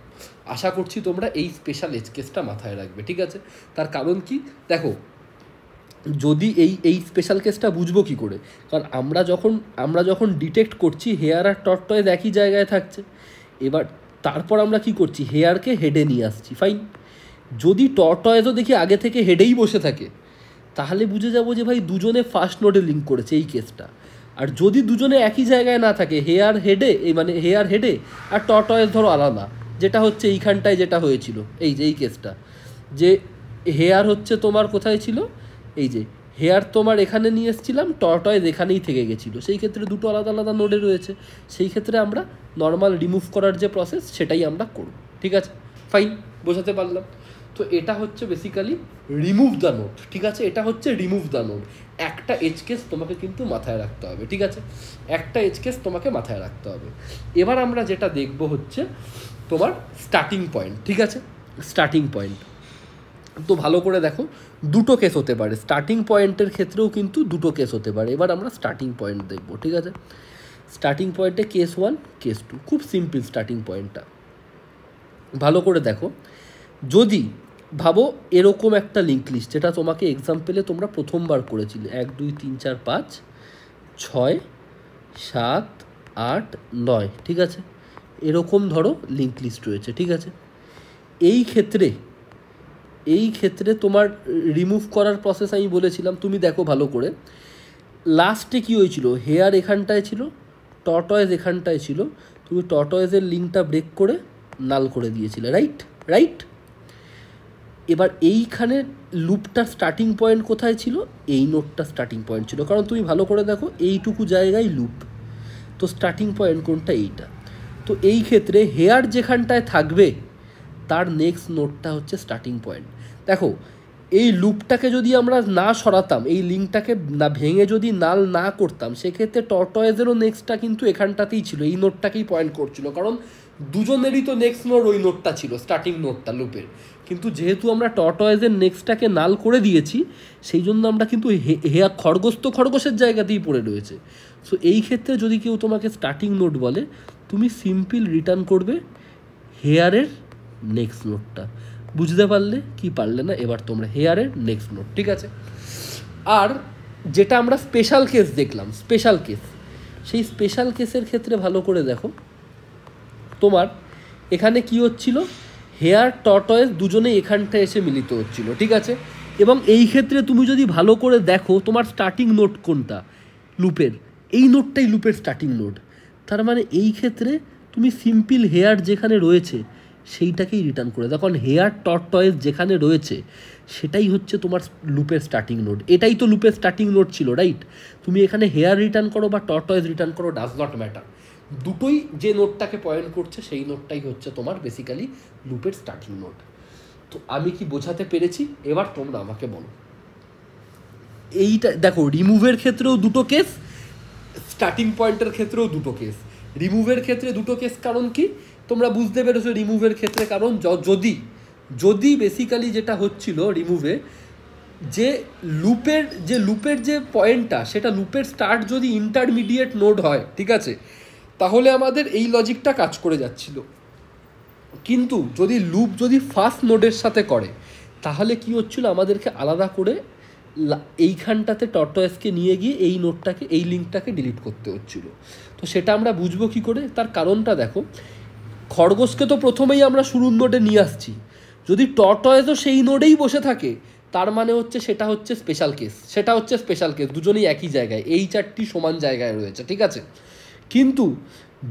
আশা করছি তোমরা এই স্পেশাল এজ কেসটা মাথায় রাখবে, ঠিক আছে। তার কারণ কি, দেখো যদি এই স্পেশাল কেসটা বুঝবো কী করে, কারণ আমরা যখন ডিটেক্ট করছি হেয়ার আর টর্টয়েজ একই জায়গায় থাকছে, এবার তারপর আমরা কি করছি, হেয়ারকে হেডে নিয়ে আসছি, ফাইন। যদি টর্টয়েজও দেখি আগে থেকে হেডেই বসে থাকে, তাহলে বুঝে যাবো যে ভাই দুজনে ফার্স্ট নোডে লিঙ্ক করেছে, এই কেসটা। আর যদি দুজনে একই জায়গায় না থাকে, হেয়ার হেডে আর টর্টয়েজ ধরো আলাদা, যেটা হচ্ছে এইখানটায় যেটা হয়েছিল, এই যে এই কেসটা, যে হেয়ার হচ্ছে তোমার কোথায় ছিল, এই যে হেয়ার তোমার এখানে নিয়ে এসেছিলাম, টর্টয়েজ এখানেই থেকে গেছিলো, সেই ক্ষেত্রে দুটো আলাদা আলাদা নোডে রয়েছে, সেই ক্ষেত্রে আমরা নর্মাল রিমুভ করার যে প্রসেস সেটাই আমরা করব, ঠিক আছে, ফাইন, বোঝাতে পারলাম। তো এটা হচ্ছে বেসিক্যালি রিমুভ দ্য নোড, ঠিক আছে, এটা হচ্ছে রিমুভ দ্য নোড। একটা এজ কেস তোমাকে কিন্তু মাথায় রাখতে হবে, ঠিক আছে, একটা এজ কেস তোমাকে মাথায় রাখতে হবে। এবার আমরা যেটা দেখব হচ্ছে তোমার স্টার্টিং পয়েন্ট, ঠিক আছে, স্টার্টিং পয়েন্ট। তো ভালো করে দেখো, দুটো কেস হতে পারে, স্টার্টিং পয়েন্টের ক্ষেত্রেও কিন্তু দুটো কেস হতে পারে। এবার আমরা স্টার্টিং পয়েন্ট দেখব, ঠিক আছে? স্টার্টিং পয়েন্টে কেস 1 কেস 2, খুব সিম্পল স্টার্টিং পয়েন্টটা। ভালো করে দেখো, যদি ভাবো এরকম একটা লিঙ্ক লিস্ট, যেটা তোমাকে এক্সাম্পলে তোমরা প্রথমবার করেছিলে, 1 2 3 4 5 6 7 8 9, ঠিক আছে? এরকম ধরো লিঙ্ক লিস্ট রয়েছে, ঠিক আছে? এই ক্ষেত্রে তোমার রিমুভ করার প্রসেস আমি বলেছিলাম, তুমি দেখো ভালো করে, লাস্টে কী হয়েছিল, হেয়ার এখানটায় ছিল, টর্টয়েজ এখানটায় ছিল, তুমি টর্টয়েজের লিঙ্কটা ব্রেক করে নাল করে দিয়েছিলে, রাইট। এবার এইখানে লুপটার স্টার্টিং পয়েন্ট কোথায় ছিল? এই নোটটা স্টার্টিং পয়েন্ট ছিল, কারণ তুমি ভালো করে দেখো এইটুকু জায়গায় লুপ, তো স্টার্টিং পয়েন্ট কোনটা? এইটা। তো এই ক্ষেত্রে হেয়ার যেখানটায় থাকবে তার নেক্সট নোটটা হচ্ছে স্টার্টিং পয়েন্ট। দেখো, এই লুপটাকে যদি আমরা না সরাতাম, এই লিঙ্কটাকে না ভেঙে যদি নাল না করতাম, সেক্ষেত্রে টর্টয়েজেরও নেক্সটটা কিন্তু এখানটাতেই ছিল, এই নোটটাকেই পয়েন্ট করছিল, কারণ দুজনেরই তো নেক্সট নোট ওই নোটটা ছিল, স্টার্টিং নোটটা লুপের। কিন্তু যেহেতু আমরা টর্টয়েজের নেক্সটটাকে নাল করে দিয়েছি, সেই জন্য আমরা কিন্তু হেয়ার খরগোশের জায়গাতেই পড়ে রয়েছে। সো এই ক্ষেত্রে যদি কেউ তোমাকে স্টার্টিং নোট বলে, তুমি সিম্পল রিটার্ন করবে হেয়ারের নেক্সট নোটটা। বুঝতে পারলে কি পারলে না? এবার তোমরা হেয়ারের নেক্সট নোট, ঠিক আছে? আর যেটা আমরা স্পেশাল কেস দেখলাম, স্পেশাল কেস, সেই স্পেশাল কেসের ক্ষেত্রে ভালো করে দেখো, তোমার এখানে কি হচ্ছিল, হেয়ার টর্টয়েজ দুজনে এখানটায় এসে মিলিত হচ্ছিল, ঠিক আছে? এবং এই ক্ষেত্রে তুমি যদি ভালো করে দেখো, তোমার স্টার্টিং নোট কোনটা লুপের? এই নোটটাই লুপের স্টার্টিং নোট। তার মানে এই ক্ষেত্রে তুমি সিম্পল হেয়ার যেখানে রয়েছে সেইটাকেই রিটার্ন করে দাও, কারণ হেয়ার টর্টয়েজ যেখানে রয়েছে সেটাই হচ্ছে তোমার লুপের স্টার্টিং নোট। এটাই তো লুপের স্টার্টিং নোট ছিল, রাইট? তুমি এখানে হেয়ার রিটার্ন করো বা টর্টয়েজ রিটার্ন করো, ডাজ নট ম্যাটার, দুটোই যে নোটটাকে পয়েন্ট করছে সেই নোটটাই হচ্ছে তোমার বেসিক্যালি লুপের স্টার্টিং নোট। তো আমি কি বোঝাতে পেরেছি? এবার তোমরা আমাকে বলো, এইটা দেখো, রিমুভের ক্ষেত্রেও দুটো কেস, স্টার্টিং পয়েন্টের ক্ষেত্রেও দুটো কেস। রিমুভের ক্ষেত্রে দুটো কেস, কারণ কি তোমরা বুঝতে পেরেছো? রিমুভের ক্ষেত্রে কারণ যদি বেসিক্যালি যেটা হচ্ছিল রিমুভে, যে লুপের যে পয়েন্টটা, সেটা লুপের স্টার্ট যদি ইন্টারমিডিয়েট নোড হয়, ঠিক আছে, তাহলে আমাদের এই লজিকটা কাজ করে যাচ্ছিল। কিন্তু লুপ যদি ফার্স্ট নোডের সাথে করে, তাহলে কি হচ্ছিল, আমাদেরকে আলাদা করে এইখানটাতে টর্টয়েজকে নিয়ে গিয়ে এই নোটটাকে, এই লিঙ্কটাকে ডিলিট করতে হচ্ছিল। তো সেটা আমরা বুঝবো কী করে? তার কারণটা দেখো, খরগোশকে তো প্রথমেই আমরা শুরুর নোডে নিয়ে আসছি, যদি টর্টয়েজও সেই নোডেই বসে থাকে, তার মানে হচ্ছে সেটা হচ্ছে স্পেশাল কেস, দুজনেই একই জায়গায়, এই চারটি সমান জায়গায় রয়েছে, ঠিক আছে? কিন্তু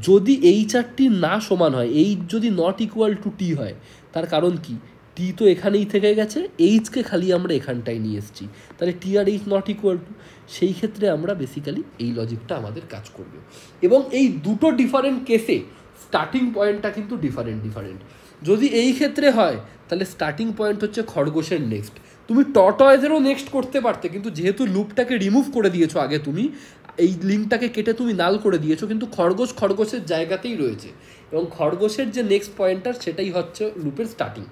যদি এই চারটি না সমান হয়, এই যদি নট ইকুয়াল টু টি হয়, তার কারণ কি, টি তো এখানেই থেকে গেছে, এইচকে খালি আমরা এখানটায় নিয়ে এসেছি, তাহলে টি আর এইচ নট ইকুয়াল টু, সেই ক্ষেত্রে আমরা বেসিক্যালি এই লজিকটা আমাদের কাজ করবে। এবং এই দুটো ডিফারেন্ট কেসে স্টার্টিং পয়েন্টটা কিন্তু ডিফারেন্ট। যদি এই ক্ষেত্রে হয়, তাহলে স্টার্টিং পয়েন্ট হচ্ছে খরগোশের নেক্সট, তুমি টর্টয়েজেরও নেক্সট করতে পারতে, কিন্তু যেহেতু লুপটাকে রিমুভ করে দিয়েছো আগে, তুমি এই লিঙ্কটাকে কেটে তুমি নাল করে দিয়েছো, কিন্তু খরগোশের জায়গাতেই রয়েছে, এবং খরগোশের যে নেক্সট পয়েন্টার সেটাই হচ্ছে লুপের স্টার্টিং।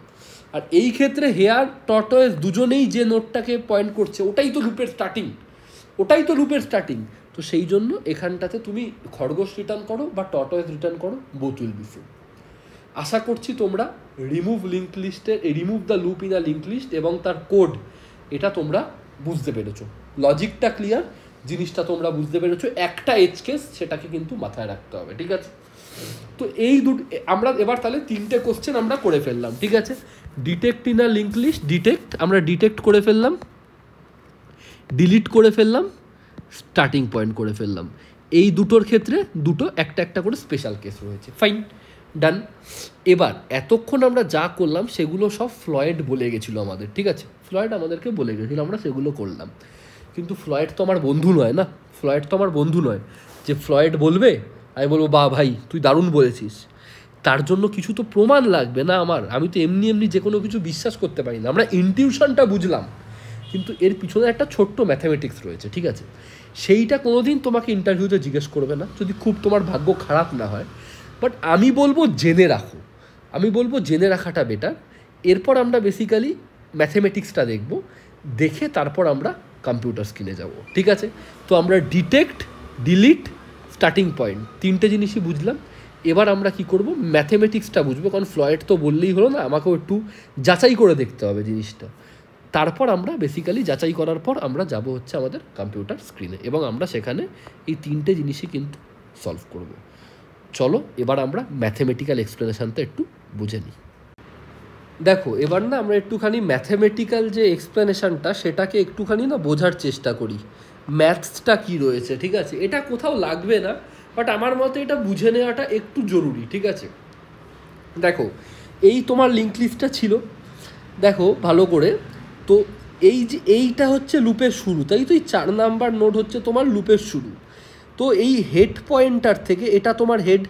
আর এই ক্ষেত্রে হেয়ার টর্টয়েজ দুজনেই যে নোটটাকে পয়েন্ট করছে, ওটাই তো লুপের স্টার্টিং। তো সেই জন্য এখানটাতে তুমি খরগোশ রিটার্ন করো বা টর্টয়েজ রিটার্ন করো, বোথ উইল বি সেম। আশা করছি তোমরা remove the loop in a link list এবং তার কোড, এটা তোমরা বুঝতে পেরেছো, লজিকটা ক্লিয়ার, জিনিসটা তোমরা বুঝতে পেরেছো। একটা এজ কেস, সেটাকে কিন্তু মাথায় রাখতে হবে, ঠিক আছে? তো এই আমরা এবার তাহলে 3টে কোশ্চেন আমরা করে ফেললাম, ঠিক আছে? Detect in a link list, আমরা ডিটেক্ট করে ফেললাম, ডিলিট করে ফেললাম, স্টার্টিং পয়েন্ট করে ফেললাম। এই দুটোর ক্ষেত্রে একটা করে স্পেশাল কেস রয়েছে, ফাইন, ডান। এবার এতক্ষণ আমরা যা করলাম সেগুলো সব ফ্লয়েড বলে গেছিলো আমাদের, ঠিক আছে? ফ্লয়েড আমাদেরকে বলে গেছিলো, আমরা সেগুলো করলাম। কিন্তু ফ্লয়েড তো আমার বন্ধু নয় না, যে ফ্লয়েড বলবে আমি বলবো বাহ ভাই তুই দারুণ বলেছিস, তার জন্য কিছু তো প্রমাণ লাগবে না আমার, আমি তো এমনি যে কোনো কিছু বিশ্বাস করতে পারি না। আমরা ইনটিউশনটা বুঝলাম, কিন্তু এর পিছনে একটা ছোট্ট ম্যাথামেটিক্স রয়েছে, ঠিক আছে? সেইটা কোনোদিন তোমাকে ইন্টারভিউতে জিজ্ঞেস করবে না, যদি খুব তোমার ভাগ্য খারাপ না হয়। বাট আমি বলবো জেনে রাখাটা বেটার। এরপর আমরা বেসিক্যালি ম্যাথেমেটিক্সটা দেখব, দেখে তারপর আমরা কম্পিউটার স্ক্রিনে যাব, ঠিক আছে? তো আমরা ডিটেক্ট, ডিলিট, স্টার্টিং পয়েন্ট তিনটে জিনিসই বুঝলাম। এবার আমরা কি করব, ম্যাথেমেটিক্সটা বুঝবো, কারণ ফ্লয়েড তো বললেই হলো না, আমাকেও একটু যাচাই করে দেখতে হবে জিনিসটা। তারপর আমরা বেসিক্যালি যাচাই করার পর আমরা যাব হচ্ছে আমাদের কম্পিউটার স্ক্রিনে, এবং আমরা সেখানে এই তিনটে জিনিসই কিন্তু সলভ করব। চলো এবার আমরা ম্যাথেমেটিক্যাল এক্সপ্লেনেশানটা একটু বুঝে নিই। দেখো এবার না আমরা একটুখানি ম্যাথেমেটিক্যাল যে এক্সপ্লেনেশানটা সেটাকে একটুখানি না বোঝার চেষ্টা করি, ম্যাথসটা কী রয়েছে, ঠিক আছে? এটা কোথাও লাগবে না, বাট আমার মতে এটা বুঝে নেওয়াটা একটু জরুরি, ঠিক আছে? দেখো এই তোমার লিঙ্ক লিস্টটা ছিল, দেখো ভালো করে। তো এই যে এইটা হচ্ছে লুপের শুরু, তাই তো? এই 4 নাম্বার নোড হচ্ছে তোমার লুপের শুরু। তো এই হেড পয়েন্টার থেকে, এটা তোমার হেড,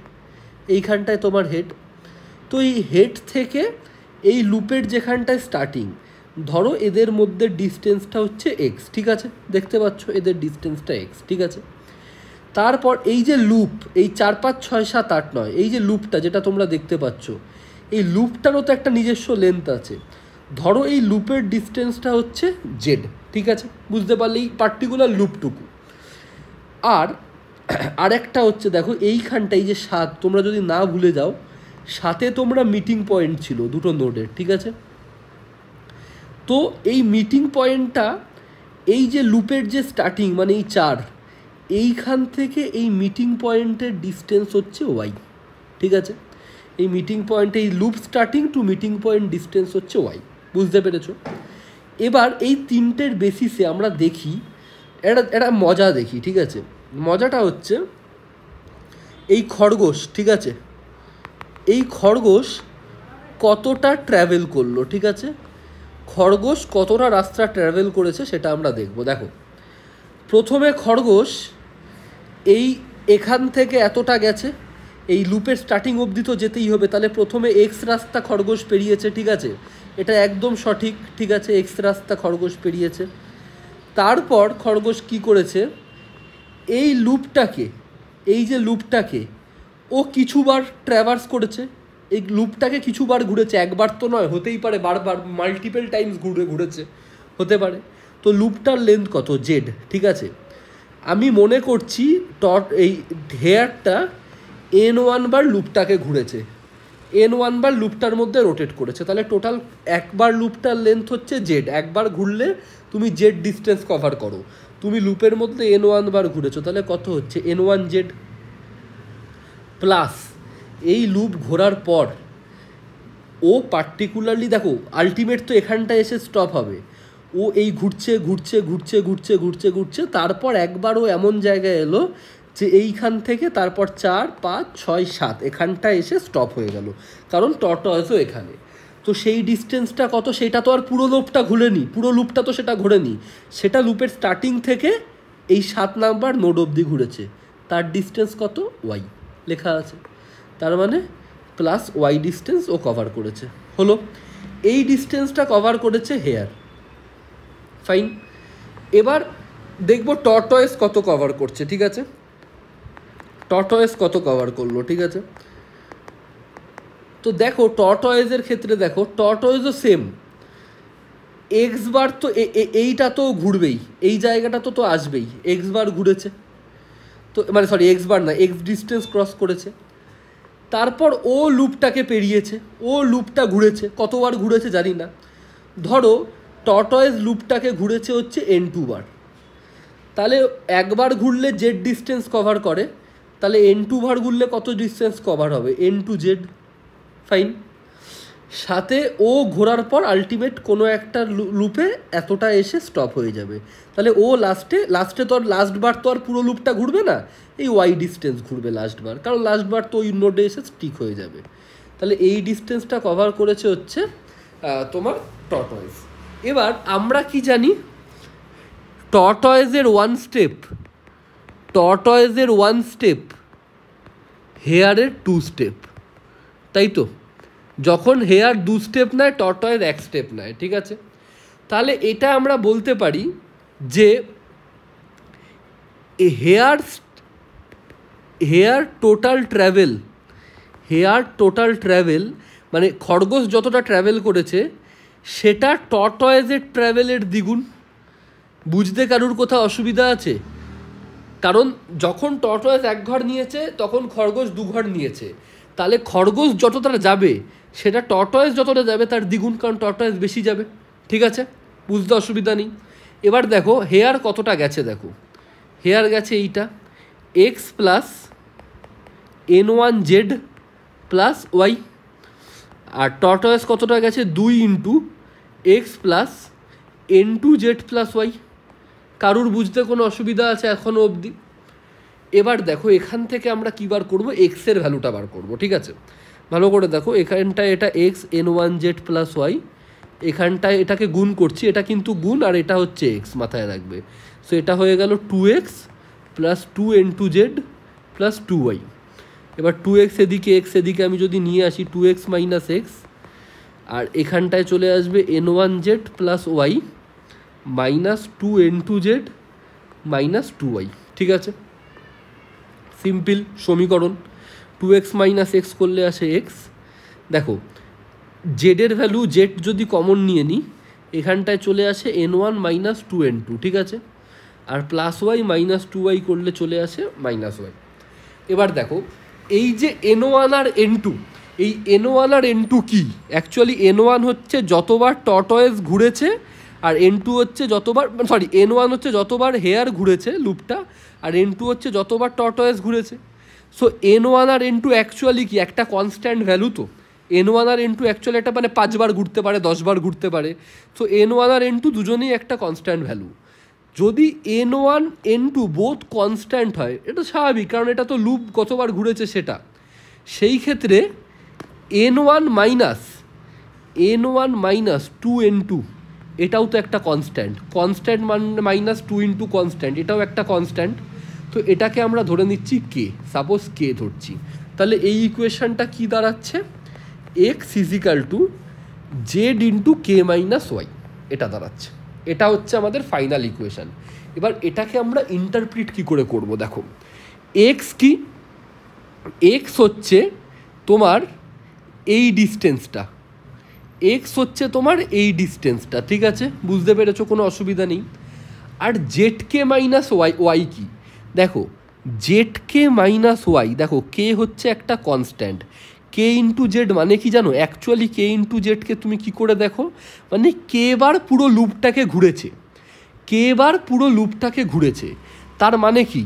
এইখানটায় তোমার হেড। তো এই হেড থেকে এই লুপের যেখানটায় স্টার্টিং, ধরো এদের মধ্যে ডিস্টেন্সটা হচ্ছে এক্স, ঠিক আছে? দেখতে পাচ্ছ এদের ডিস্টেন্সটা এক্স, ঠিক আছে? তারপর এই যে লুপ, এই 4 5 6 7 8 9, এই যে লুপটা যেটা তোমরা দেখতে পাচ্ছ, এই লুপটারও তো একটা নিজস্ব লেন্থ আছে। ধরো এই লুপের ডিস্টেন্সটা হচ্ছে জেড, ঠিক আছে? বুঝতে পারলে এই পার্টিকুলার লুপটুকু। আর আরেকটা হচ্ছে দেখো এইখানটা, এই যে 7, তোমরা যদি না ভুলে যাও, 7-এ তোমরা মিটিং পয়েন্ট ছিল দুটো নোডের, ঠিক আছে? তো এই মিটিং পয়েন্টটা, এই যে লুপের যে স্টার্টিং মানে এই 4, এইখান থেকে এই মিটিং পয়েন্টের ডিস্টেন্স হচ্ছে ওয়াই, ঠিক আছে? এই মিটিং পয়েন্টে, এই loop starting two meeting point distance হচ্ছে ওয়াই, বুঝতে পেরেছো? এবার এই তিনটের বেসিসে আমরা দেখি একটা মজা দেখি, ঠিক আছে? মজাটা হচ্ছে এই খরগোশ, ঠিক আছে? এই খরগোশ কতটা ট্র্যাভেল করলো, ঠিক আছে? খরগোশ কতটা রাস্তা ট্র্যাভেল করেছে সেটা আমরা দেখব। দেখো প্রথমে খরগোশ এই এখান থেকে এতটা গেছে, এই লুপের স্টার্টিং অবধি তো যেতেই হবে, তাহলে প্রথমে এক্স রাস্তা খরগোশ পেরিয়েছে, ঠিক আছে? এটা একদম সঠিক, ঠিক আছে? এক্স রাস্তা খরগোশ পেরিয়েছে। তারপর খরগোশ কি করেছে, এই লুপটাকে, এই যে লুপটাকে ও কিছুবার ট্র্যাভার্স করেছে, এই লুপটাকে কিছুবার ঘুরেছে, একবার তো নয়, হতেই পারে বারবার, মাল্টিপল টাইমস ঘুরেছে, হতে পারে। তো লুপটার লেন্থ কত, জেড, ঠিক আছে? আমি মনে করছি এই হেয়ারটা n1 বার লুপটাকে ঘুরেছে, n1 বার লুপটার মধ্যে রোটেট করেছে, তাহলে টোটাল একবার লুপটার লেন্থ হচ্ছে জেড। একবার ঘুরলে তুমি জেড ডিস্টেন্স কভার করো, তুমি লুপের মধ্যে n1 বার ঘুরেছো, তাহলে কত হচ্ছে n1 জেড, প্লাস এই লুপ ঘোরার পর ও পার্টিকুলারলি, দেখো আলটিমেট তো এখানটায় এসে স্টপ হবে, ও এই ঘুরছে ঘুরছে ঘুরছে ঘুরছে ঘুরছে ঘুরছে, তারপর একবার ও এমন জায়গায় এলো যে এইখান থেকে তারপর 4 5 6 7 এখানটায় এসে স্টপ হয়ে গেল, কারণ টর্টয়েজও এখানে। তো সেই ডিস্টেন্সটা কত, সেটা তো আর পুরো লুপটা ঘুরেনি, পুরো লুপটা তো সেটা ঘোরেনি, সেটা লুপের স্টার্টিং থেকে এই 7 নাম্বার নোড অবধি ঘুরেছে, তার ডিস্টেন্স কত, ওয়াই লেখা আছে। তার মানে প্লাস ওয়াই ডিস্টেন্স ও কভার করেছে, হলো। এই ডিস্টেন্সটা কভার করেছে হেয়ার, ফাইন। এবার দেখব টর্টয়েস কত কভার করছে, ঠিক আছে? টর্টয়েস কত কভার করলো, ঠিক আছে? তো দেখো টর্টয়েসের ক্ষেত্রে দেখো টর্টয়েসও সেম, এক্স বার তো এইটা তো ঘুরবেই, এই জায়গাটা তো আসবেই, এক্স বার ঘুরেছে, তো মানে সরি এক্স বার না, এক্স ডিস্টেন্স ক্রস করেছে। তারপর ও লুপটাকে পেরিয়েছে, ও লুপটা ঘুরেছে, কতবার ঘুরেছে জানি না, ধরো টর্টয়েস লুপটাকে ঘুরেছে হচ্ছে n2 বার, তাহলে একবার ঘুরলে জেড ডিস্টেন্স কভার করে, তাহলে n2 বার ঘুরলে কত ডিস্টেন্স কভার হবে, n2 জেড, ফাইন। সাথে ও ঘোরার পর আলটিমেট কোনো একটা লুপে এতটা এসে স্টপ হয়ে যাবে, তাহলে ও লাস্টে তো আর লাস্টবার তো আর পুরো লুপটা ঘুরবে না, এই ওয়াই ডিস্টেন্স ঘুরবে লাস্টবার, কারণ লাস্টবার তো ওই নোডে এসে স্টিক হয়ে যাবে। তাহলে এই ডিস্টেন্সটা কভার করেছে হচ্ছে তোমার টর্টয়েস। এবার আমরা কি জানি, টর্টয়েসের ওয়ান স্টেপ হেয়ারের 2 স্টেপ, তাই তো? যখন হেয়ার 2 স্টেপ নেয়, টর্টয়েস 1 স্টেপ নেয়, ঠিক আছে? তাহলে এটা আমরা বলতে পারি যে হেয়ার টোটাল ট্রাভেল মানে খরগোশ যতটা ট্রাভেল করেছে, সেটা টর্টয়েজের ট্রাভেলের দ্বিগুণ। বুঝতে কারুর কোথাও অসুবিধা আছে? কারণ যখন টর্টয়েজ 1 ঘর নিয়েছে তখন খরগোশ 2 ঘর নিয়েছে, তাহলে খরগোশ যতটা যাবে সেটা টর্টয়েজ যতটা যাবে তার দ্বিগুণ, কারণ টর্টয়েজ বেশি যাবে। ঠিক আছে, বুঝতে অসুবিধা নেই। এবার দেখো হেয়ার কতটা গেছে, দেখো হেয়ার গেছে এইটা x plus N1Z plus y, আর টর্টয়েজ কতটা গেছে 2 into x plus N2Z plus y. কারুর বুঝতে কোনো অসুবিধা আছে এখনও অবধি? এবার দেখো এখান থেকে আমরা কী বার করবো, এক্সের ভ্যালুটা বার করবো। ঠিক আছে, ভালো করে দেখো, এখানটায় এটা এক্স N1Z প্লাস ওয়াই, এখানটায় এটাকে গুণ করছি, এটা কিন্তু গুণ আর এটা হচ্ছে এক্স, মাথায় রাখবে। সো এটা হয়ে গেল 2x plus 2N2Z plus 2y। এবার 2x এদিকে এক্স এদিকে আমি যদি নিয়ে আসি 2x মাইনাস এক্স, আর এখানটায় চলে আসবে N1Z plus Y minus 2N2Z minus 2y। ঠিক আছে, সিম্পল সমীকরণ। 2x মাইনাস এক্স করলে আসে এক্স। দেখো জেডের ভ্যালু, জেড যদি কমন নিয়ে নিই এখানটায় চলে আসে N1 মাইনাস 2N2। ঠিক আছে, আর প্লাস ওয়াই মাইনাস 2y করলে চলে আসে মাইনাস ওয়াই। এবার দেখো এই যে N1 আর N2, এই N1 আর N2 কি? অ্যাকচুয়ালি N1 হচ্ছে যতবার টর্টয়েজ ঘুরেছে, আর N2 হচ্ছে যতবার, সরি N1 হচ্ছে যতবার হেয়ার ঘুরেছে লুপটা, আর N2 হচ্ছে যতবার টর্টয়েজ ঘুরেছে। সো N1 আর N2 অ্যাকচুয়ালি কি একটা কনস্ট্যান্ট ভ্যালু। তো N1 আর N2 অ্যাকচুয়ালি একটা মানে 5 বার ঘুরতে পারে, 10 বার ঘুরতে পারে। সো N1 আর N2 দুজনেই একটা কনস্ট্যান্ট ভ্যালু। যদি N1 N2 বোথ কনস্ট্যান্ট হয়, এটা স্বাভাবিক, কারণ এটা তো লুপ কতবার ঘুরেছে সেটা। সেই ক্ষেত্রে N1 মাইনাস 2N2 এটাও তো একটা constant, constant minus 2 into constant, এটাও একটা কনস্ট্যান্ট। তো এটাকে আমরা ধরে নিচ্ছি কে, সাপোজ কে ধরছি। তাহলে এই ইকুয়েশনটা কি দাঁড়াচ্ছে, x is equal to z into k minus y, এটা দাঁড়াচ্ছে। এটা হচ্ছে আমাদের ফাইনাল ইকুয়েশান। এবার এটাকে আমরা ইন্টারপ্রিট কী করে করব, দেখো এক্স কি, এক্স হচ্ছে তোমার এই ডিস্টেন্সটা, এক্স হচ্ছে তোমার এই ডিস্টেন্সটা। ঠিক আছে, বুঝতে পেরেছো, কোনো অসুবিধা নেই। আর জেড কে মাইনাস ওয়াই, ওয়াই কি, দেখো জেড কে মাইনাস ওয়াই, দেখো কে হচ্ছে একটা কনস্ট্যান্ট, কে ইন্টু জেড মানে কি জানো, অ্যাকচুয়ালি কে ইন্টু জেডকে তুমি কী করে দেখো, মানে কে বার পুরো লুপটাকে ঘুরেছে, কে বার পুরো লুপটাকে ঘুরেছে। তার মানে কি,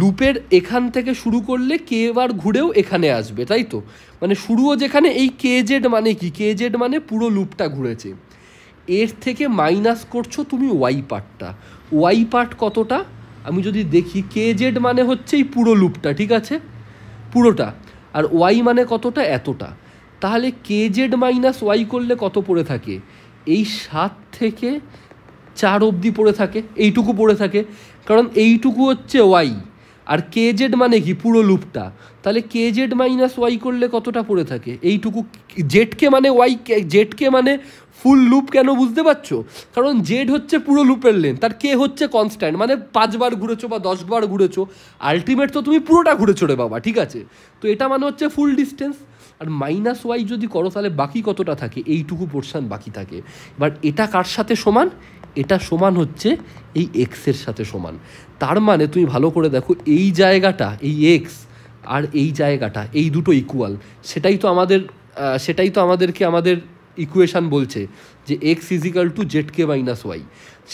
লুপের এখান থেকে শুরু করলে কে বার ঘুরেও এখানে আসবে, তাই তো? মানে শুরুও যেখানে, এই কে জেড মানে কি, কে জেড মানে পুরো লুপটা ঘুরেছে। এর থেকে মাইনাস করছো তুমি ওয়াই পার্টটা, ওয়াই পার্ট কতটা আমি যদি দেখি, কে জেড মানে হচ্ছে এই পুরো লুপটা, ঠিক আছে, পুরোটা, আর ওয়াই মানে কতটা, এতটা। তাহলে কে জেড মাইনাস ওয়াই করলে কত পড়ে থাকে, এই 7 থেকে 4 অবধি পড়ে থাকে, এইটুকু পড়ে থাকে, কারণ এইটুকু হচ্ছে ওয়াই, আর কে জেড মানে কি পুরো লুপটা। তাহলে কে জেড মাইনাস ওয়াই করলে কতটা পড়ে থাকে, এইটুকু। জেডকে মানে ওয়াই, জেডকে মানে ফুল লুপ, কেন বুঝতে পারছো? কারণ জেড হচ্ছে পুরো লুপের লেন্থ, আর কে হচ্ছে কনস্ট্যান্ট, মানে 5 বার ঘুরেছো বা 10 বার ঘুরেছো, আলটিমেট তো তুমি পুরোটা ঘুরেছো রে বাবা। ঠিক আছে, তো এটা মানে হচ্ছে ফুল ডিস্টেন্স। আর মাইনাস ওয়াই যদি করো তাহলে বাকি কতটা থাকে, এইটুকু পোর্শন বাকি থাকে। এবার এটা কার সাথে সমান, এটা সমান হচ্ছে এই এক্সের সাথে সমান। তার মানে তুমি ভালো করে দেখো, এই জায়গাটা, এই এক্স আর এই জায়গাটা, এই দুটো ইকুয়াল। সেটাই তো আমাদেরকে আমাদের ইকুয়েশান বলছে যে x is equal to Z K minus Y.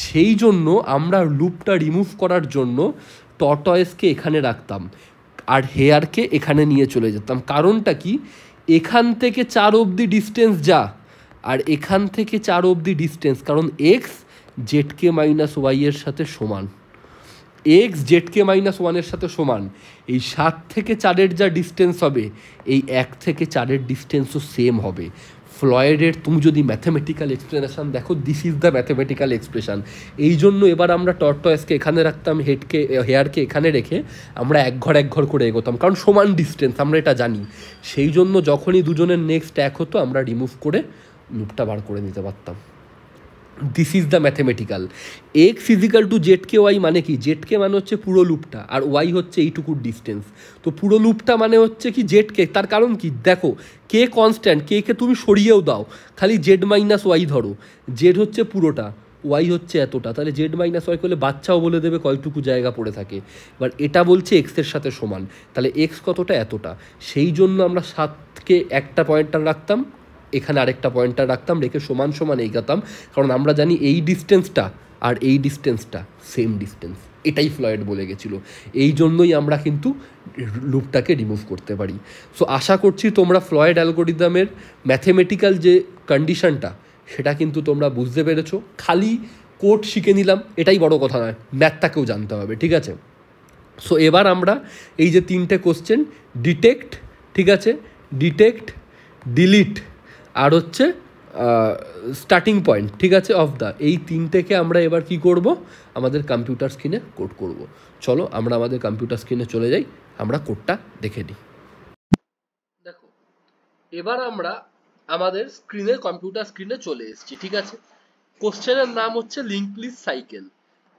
সেই জন্য আমরা লুপটা রিমুভ করার জন্য টর্টয়েসকে এখানে রাখতাম আর হেয়ারকে এখানে নিয়ে চলে যেতাম। কারণটা কি, এখান থেকে 4 অবধি ডিস্টেন্স যা, আর এখান থেকে 4 অবধি ডিস্টেন্স, কারণ এক্স জেড কে মাইনাস ওয়াইয়ের সাথে সমান, এক্স জেড কে মাইনাস ওয়ানের সাথে সমান। এই 7 থেকে 4-এর যা ডিস্টেন্স হবে, এই 1 থেকে 4-এর ডিস্টেন্সও সেম হবে। ফ্লয়েডের তুমি যদি ম্যাথামেটিক্যাল এক্সপ্লেনেশান দেখো, this is the mathematical expression. এই জন্য এবার আমরা টর্টয়েসকে এখানে রাখতাম, হেয়ারকে এখানে রেখে আমরা এক ঘর করে এগোতাম, কারণ সমান ডিস্টেন্স, আমরা এটা জানি। সেই জন্য যখনই দুজনের নেক্সট এক হতো আমরা রিমুভ করে লুপটা বার করে নিতে পারতাম। This is the mathematical. X is equal to Z কে ওয়াই মানে কি, জেড কে মানে হচ্ছে পুরো লুপটা, আর ওয়াই হচ্ছে এইটুকুর ডিস্টেন্স। তো পুরো লুপটা মানে হচ্ছে কি জেড কে, তার কারণ কি দেখো, কে কনস্ট্যান্ট, কে কে তুমি সরিয়েও দাও, খালি জেড মাইনাস ওয়াই ধরো, জেড হচ্ছে পুরোটা, ওয়াই হচ্ছে এতটা, তাহলে জেড মাইনাস ওয়াই করলে বাচ্চাও বলে দেবে কয়টুকু জায়গা পড়ে থাকে। এবার এটা বলছে এক্সের সাথে সমান, তাহলে এক্স কতটা, এতটা। সেই জন্য আমরা 7কে একটা পয়েন্টার রাখতাম, এখানে আরেকটা পয়েন্টার রাখতাম, রেখে সমান সমান এগাতাম, কারণ আমরা জানি এই ডিস্টেন্সটা আর এই ডিস্টেন্সটা সেম ডিস্টেন্স, এটাই ফ্লয়েড বলে গেছিলো। এই জন্যই আমরা কিন্তু লুপটাকে রিমুভ করতে পারি। সো আশা করছি তোমরা ফ্লয়েড অ্যালগোরিদমের ম্যাথমেটিক্যাল যে কন্ডিশনটা সেটা কিন্তু তোমরা বুঝতে পেরেছো। খালি কোড শিখে নিলাম এটাই বড় কথা নয়, ম্যাথটাকেও জানতে হবে, ঠিক আছে। সো এবার আমরা এই যে 3টে কোশ্চেন, ডিটেক্ট, ঠিক আছে, ডিটেক্ট, ডিলিট, আর হচ্ছে স্টার্টিং পয়েন্ট, ঠিক আছে, অফ দ্য, এই 3টেকে আমরা এবার কি করব, আমাদের কম্পিউটার স্ক্রিনে কোড করব। চলো আমরা আমাদের কম্পিউটার স্ক্রিনে চলে যাই, আমরা কোডটা দেখে নিই। দেখো এবার আমরা আমাদের স্ক্রিনে, কম্পিউটার স্ক্রিনে চলে এসেছি, ঠিক আছে। কোশ্চেনের নাম হচ্ছে লিঙ্ক লিস্ট সাইকেল।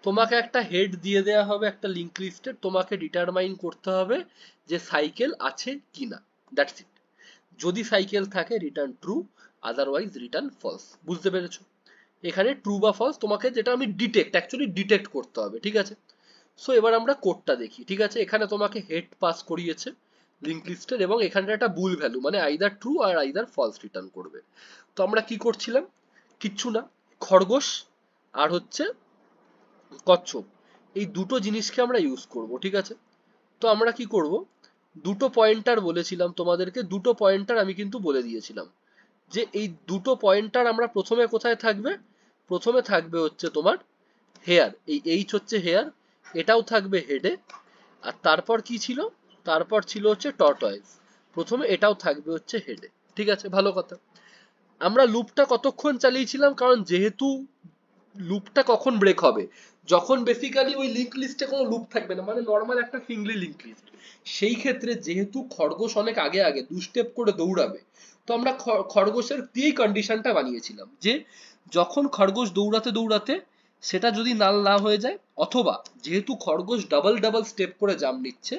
তোমাকে একটা হেড দিয়ে দেওয়া হবে একটা লিঙ্ক লিস্টের, তোমাকে ডিটারমাইন করতে হবে যে সাইকেল আছে কিনা, দ্যাটস ইট। যদি সাইকেল থাকে return true, otherwise return false. বুঝতে পেরেছো? এখানে ট্রু বা ফলস তোমাকে, যেটা আমি অ্যাকচুয়ালি ডিটেক্ট করতে হবে, ঠিক আছে। সো এবার আমরা কোডটা দেখি, ঠিক আছে। এখানে তোমাকে হেড পাস করিয়েছে লিঙ্ক লিস্টের, এবং এখানটা একটা বুল ভ্যালু, মানে either true are either false return করবে। তো আমরা কি করছিলাম, কিচ্ছু না, খরগোশ আর হচ্ছে কচ্ছপ, এই দুটো জিনিসকে আমরা ইউজ করব, ঠিক আছে। তো আমরা কি করব, দুটো পয়েন্টার বলেছিলাম তোমাদেরকে, দুটো পয়েন্টার আমি কিন্তু বলে দিয়েছিলাম যে এই দুটো পয়েন্টার আমরা প্রথমে কোথায় থাকবে, প্রথমে থাকবে হচ্ছে তোমার হেয়ার, এই এইচ হচ্ছে হেয়ার, এটাও থাকবে হেডে, আর তারপর কি ছিল, তারপর ছিল হচ্ছে টর্টয়েস, প্রথমে এটাও থাকবে হচ্ছে হেডে, ঠিক আছে, ভালো কথা। আমরা লুপটা কতক্ষণ চালিয়েছিলাম, কারণ যেহেতু লুপটা কখন ব্রেক হবে, যখন বেসিক্যালি ওই লিঙ্ক লিস্টে কোনো লুপ থাকবে না, মানে নর্মাল একটা সিঙ্গলি লিঙ্ক লিস্ট। সেই ক্ষেত্রে যেহেতু খরগোশ অনেক আগে আগে 2 স্টেপ করে দৌড়াবে, তো আমরা খরগোশের দিয়েই কন্ডিশনটা বানিয়েছিলাম যে যখন খরগোশ দৌড়াতে দৌড়াতে সেটা যদি নাল না হয়ে যায়, অথবা যেহেতু খরগোশ ডাবল ডাবল স্টেপ করে জাম্প নিচ্ছে,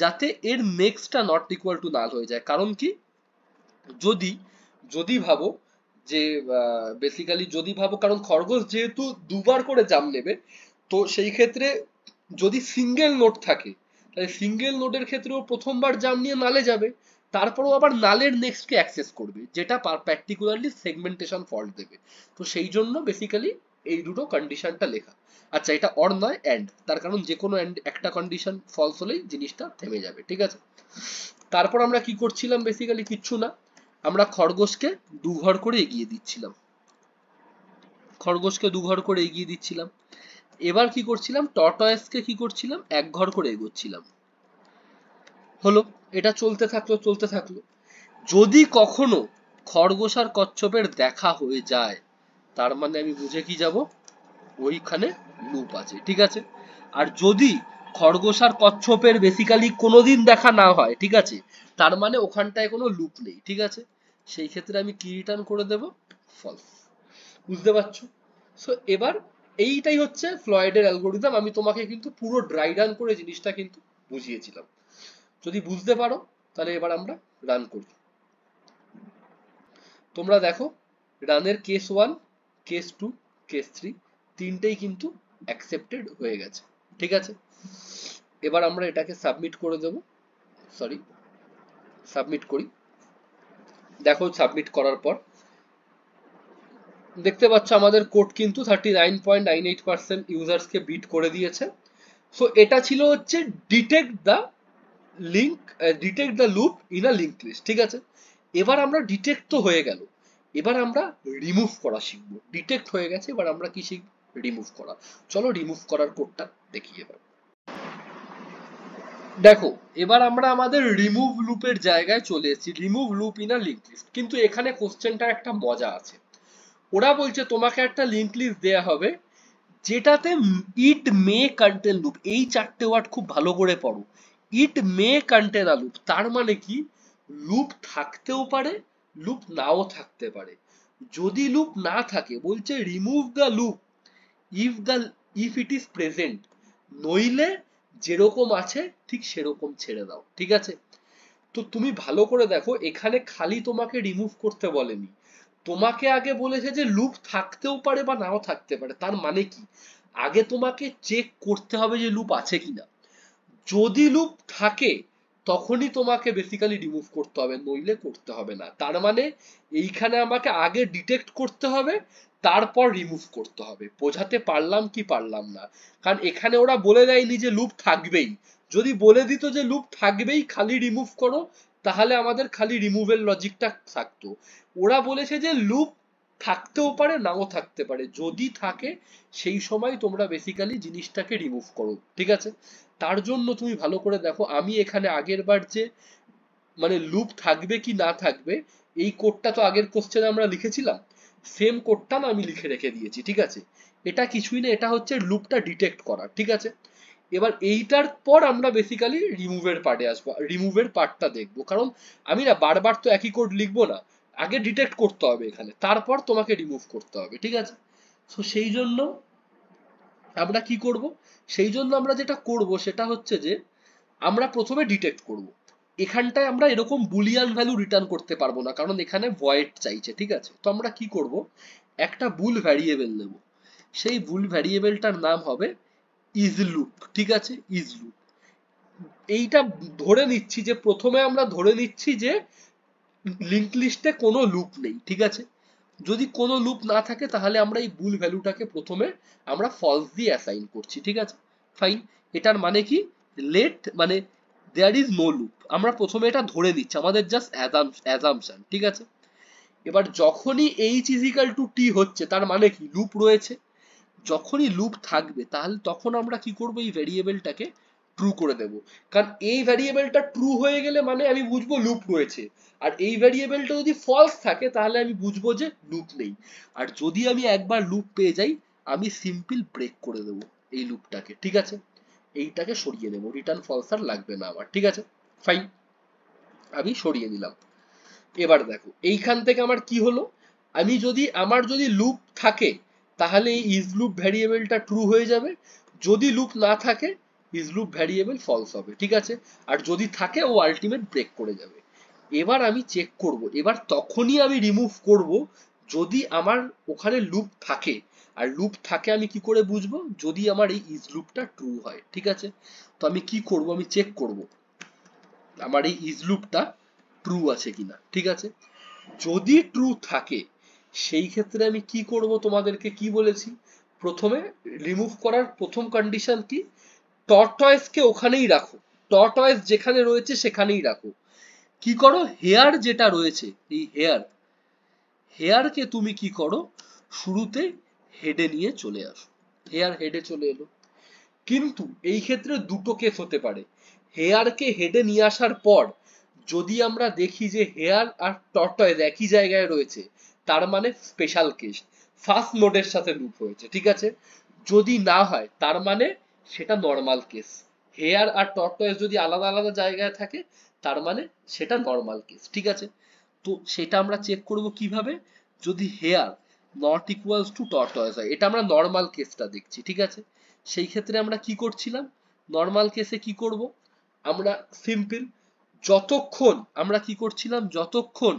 যাতে এর নেক্সটটা নট ইকুয়াল টু নাল হয়ে যায়। কারণ কি, যদি যদি ভাবো যে বেসিক্যালি যদি ভাবো, কারণ খরগোশ যেহেতু দুবার করে জাম্প নেবে, তো সেই ক্ষেত্রে যদি সিঙ্গেল নোড থাকে, তাহলে সিঙ্গেল নোডের ক্ষেত্রেও প্রথমবার জাম্প নিয়ে নালে যাবে, তারপরও আবার নালের নেক্সটকে অ্যাক্সেস করবে, যেটা পার্টিকুলারলি সেগমেন্টেশন ফল্ট দেবে। তো সেই জন্য বেসিক্যালি এই দুটো কন্ডিশনটা লেখা। আচ্ছা, এটা অর নয় অ্যান্ড, তার কারণ যে কোনো একটা কন্ডিশন ফলস হলেই জিনিসটা থেমে যাবে, ঠিক আছে। তারপর আমরা কি করছিলাম, বেসিক্যালি কিচ্ছু না, আমরা খরগোশকে 2 ঘর করে এগিয়ে দিচ্ছিলাম, খরগোশকে 2 ঘর করে এগিয়ে দিচ্ছিলাম। এবার কি করছিলাম, টর্টয়েসকে কি করছিলাম, 1 ঘর করে এগোচ্ছিলাম। হলো, এটা চলতে থাকলো চলতে থাকলো। যদি কখনো খরগোশ আর কচ্ছপের দেখা হয়ে যায়, তার মানে আমি বুঝে কি যাব, ওইখানে লুপ আছে, ঠিক আছে। আর যদি খরগোশ আর কচ্ছপের বেসিক্যালি কোনোদিন দেখা না হয়, ঠিক আছে, তার মানে ওখানটায় কোনো লুপ নেই, ঠিক আছে। সেই ক্ষেত্রে আমি কি রিটার্ন করে দেব, ফলস। বুঝতে পারছো? সো এবার এইটাই হচ্ছে ফ্লয়েডের অ্যালগোরিদম। আমি তোমাকে কিন্তু পুরো ড্রাই রান করে জিনিসটা কিন্তু বুঝিয়েছিলাম। যদি বুঝতে পারো তাহলে এবার আমরা রান করি। তোমরা দেখো, রানের কেস 1, কেস 2, কেস 3 তিনটেই কিন্তু অ্যাকসেপ্টেড হয়ে গেছে, ঠিক আছে। এবার আমরা এটাকে সাবমিট করে দেব, সরি, সাবমিট করি। দেখো সাবমিট করার পর দেখতে পাচ্ছ আমাদের কোড কিন্তু 39.98% ইউজার্সকে বিট করে দিয়েছে। সো এটা ছিল হচ্ছে detect the link, detect the loop in a link list, ঠিক আছে। এবার আমরা ডিটেক্ট তো হয়ে গেল, এবার আমরা রিমুভ করা শিখবো। ডিটেক্ট হয়ে গেছে, এবার আমরা কি শিখব, রিমুভ করা। চলো রিমুভ করার কোডটা দেখি এবার। দেখো এবার আমরা আমাদের রিমুভ লুপের জায়গায় চলে এসেছি, remove loop in a link list. কিন্তু এখানে কোশ্চেনটার একটা মজা আছে, ওরা বলছে তোমাকে একটা লিঙ্ক লিস্ট দেয়া হবে যেটাতে ইট মে কন্টেন লুপ, এই 4টে ওয়ার্ড খুব ভালো করে পড়ো, ইট মে কন্টেন আ লুপ। তার মানে কি, লুপ থাকতেও পারে, লুপ নাও থাকতে পারে। যদি লুপ না থাকে বলছে remove the loop if the if it is present, নইলে যেরকম আছে ঠিক সেরকম ছেড়ে দাও। ঠিক আছে, তো তুমি ভালো করে দেখো, এখানে খালি তোমাকে রিমুভ করতে বলেনি, তোমাকে আগে বলেছে যে লুপ থাকতেও পারে বা নাও থাকতে পারে। তার মানে কি, আগে তোমাকে চেক করতে হবে যে লুপ আছে কিনা। যদি লুপ থাকে তখনই তোমাকে বেসিক্যালি রিমুভ করতে হবে, নইলে করতে হবে না। তার মানে এইখানে আমাকে আগে ডিটেক্ট করতে হবে, তারপর রিমুভ করতে হবে। বোঝাতে পারলাম কি পারলাম না? কারণ এখানে ওরা বলে দেয়নি যে লুপ থাকবেই। যদি বলে দিত যে লুপ থাকবেই খালি রিমুভ করো, তাহলে আমাদের খালি রিমুভের লজিকটা থাকতো। ওরা বলেছে যে লুপ থাকতেও পারে নাও থাকতে পারে, যদি থাকে সেই সময় তোমরা বেসিক্যালি জিনিসটাকে রিমুভ করো। ঠিক আছে, তার জন্য তুমি ভালো করে দেখো, আমি এখানে আগের বার যে মানে লুপ থাকবে কি না থাকবে এই কোডটা তো আগের কোশ্চেনে আমরা লিখেছিলাম, সেম কোডটা না আমি লিখে রেখে দিয়েছি। ঠিক আছে, এটা কিছুই না, এটা হচ্ছে লুপটা ডিটেক্ট করা। ঠিক আছে, এবার এইটার পর আমরা বেসিক্যালি রিমুভের পার্টে আসবো, রিমুভের পার্টটা দেখবো। কারণ আমি না বারবার তো একই কোড লিখবো না, আগে ডিটেক্ট করতে হবে এখানে, তারপর তোমাকে রিমুভ করতে হবে। ঠিক আছে, তো সেই জন্য আমরা কি করব, সেই জন্য আমরা যেটা করব সেটা হচ্ছে যে আমরা প্রথমে ডিটেক্ট করব। এখানটায় আমরা এরকম বুলিয়ান ভ্যালু রিটার্ন করতে পারবো না, কারণ এখানে ভয়েড চাইছে। ঠিক আছে, তো আমরা কি করব, একটা বুল ভ্যারিয়েবল নেব, সেই বুল ভ্যারিয়েবলটার নাম হবে ইজ লুপ। ঠিক আছে, ইজ লুপ। এইটা ধরে নিচ্ছি যে প্রথমে আমরা ধরে নিচ্ছি যে লিঙ্ক লিস্টে কোনো লুপ নেই। ঠিক আছে, যদি কোনো লুপ না থাকে তাহলে আমরা এই বুল ভ্যালুটাকে প্রথমে আমরা ফলস দিয়ে অ্যাসাইন করছি। ঠিক আছে, ফাইন। এটার মানে কি, লেট মানে দেয়ার ইজ নো লুপ, আমরা প্রথমে এটা ধরে নিচ্ছি, আমাদের জাস্ট অ্যাজাম্পশন। ঠিক আছে, এবার যখনই এইচ ইজ ইকাল টু টি হচ্ছে তার মানে কি লুপ রয়েছে। যখনই লুপ থাকবে তাহলে তখন আমরা কি করব, এই ভেরিয়েবলটাকে ট্রু করে দেব। কারণ এই ভেরিয়েবলটা ট্রু হয়ে গেলে মানে আমি বুঝবো লুপ রয়েছে, আর এই ভেরিয়েবলটা যদি ফলস থাকে তাহলে আমি বুঝবো যে লুপ নেই। আর যদি আমি একবার লুপ পেয়ে যাই আমি সিম্পল ব্রেক করে দেব এই লুপটাকে। ঠিক আছে, এইটাকে সরিয়ে নেব, রিটার্ন ফলস আর লাগবে না আমার। ঠিক আছে, ফাইন, আমি সরিয়ে নিলাম। এবার দেখো এইখান থেকে আমার কি হলো, আমি যদি আমার যদি লুপ থাকে তাহলে এই ইজ লুপ ভ্যারিয়েবলটা ট্রু হয়ে যাবে, যদি লুপ না থাকে ইজ লুপ ভ্যারিয়েবল ফলস হবে। ঠিক আছে, আর যদি থাকে ও আলটিমেট ব্রেক করে যাবে। এবার আমি চেক করব, এবার তখনই আমি রিমুভ করব যদি আমার ওখানে লুপ থাকে। আর লুপ থাকে আমি কি করে বুঝবো, যদি আমার এই ইজ লুপটা ট্রু হয়। ঠিক আছে, তো আমি কি করব, আমি চেক করব আমার এই ইজ লুপটা ট্রু আছে কিনা। ঠিক আছে, যদি ট্রু থাকে সেই ক্ষেত্রে আমি কি করব, তোমাদেরকে কি বলেছি, প্রথমে রিমুভ করার প্রথম কন্ডিশন কি, টর্টয়েসকে ওখানেই রাখো, টর্টয়েস যেখানে রয়েছে সেখানেই রাখো। কি করো, হেয়ার যেটা রয়েছে এই হেয়ারকে তুমি কি করো, শুরুতে হেডে নিয়ে চলে আসো, হেয়ার হেডে চলে এলো। কিন্তু এই ক্ষেত্রে দুটো কেস হতে পারে, হেয়ারকে হেডে নিয়ে আসার পর যদি আমরা দেখি যে হেয়ার আর টর্টয়েস একই জায়গায় রয়েছে, তার মানে স্পেশাল কেস, ফার্স্ট নোডের সাথে লুপ হয়েছে। ঠিক আছে, যদি না হয় তার মানে সেটা নর্মাল কেস, হেয়ার আর টর্টয়েস যদি আলাদা আলাদা জায়গায় থাকে তার মানে সেটা নর্মাল কেস। ঠিক আছে, তো সেটা আমরা চেক করব কিভাবে, যদি hair not equals to tortoise হয়, এটা আমরা নর্মাল কেসটা দেখছি। ঠিক আছে, সেই ক্ষেত্রে আমরা কি করছিলাম, নর্মাল কেসে কি করব, আমরা সিম্পল যতক্ষণ আমরা কি করছিলাম, যতক্ষণ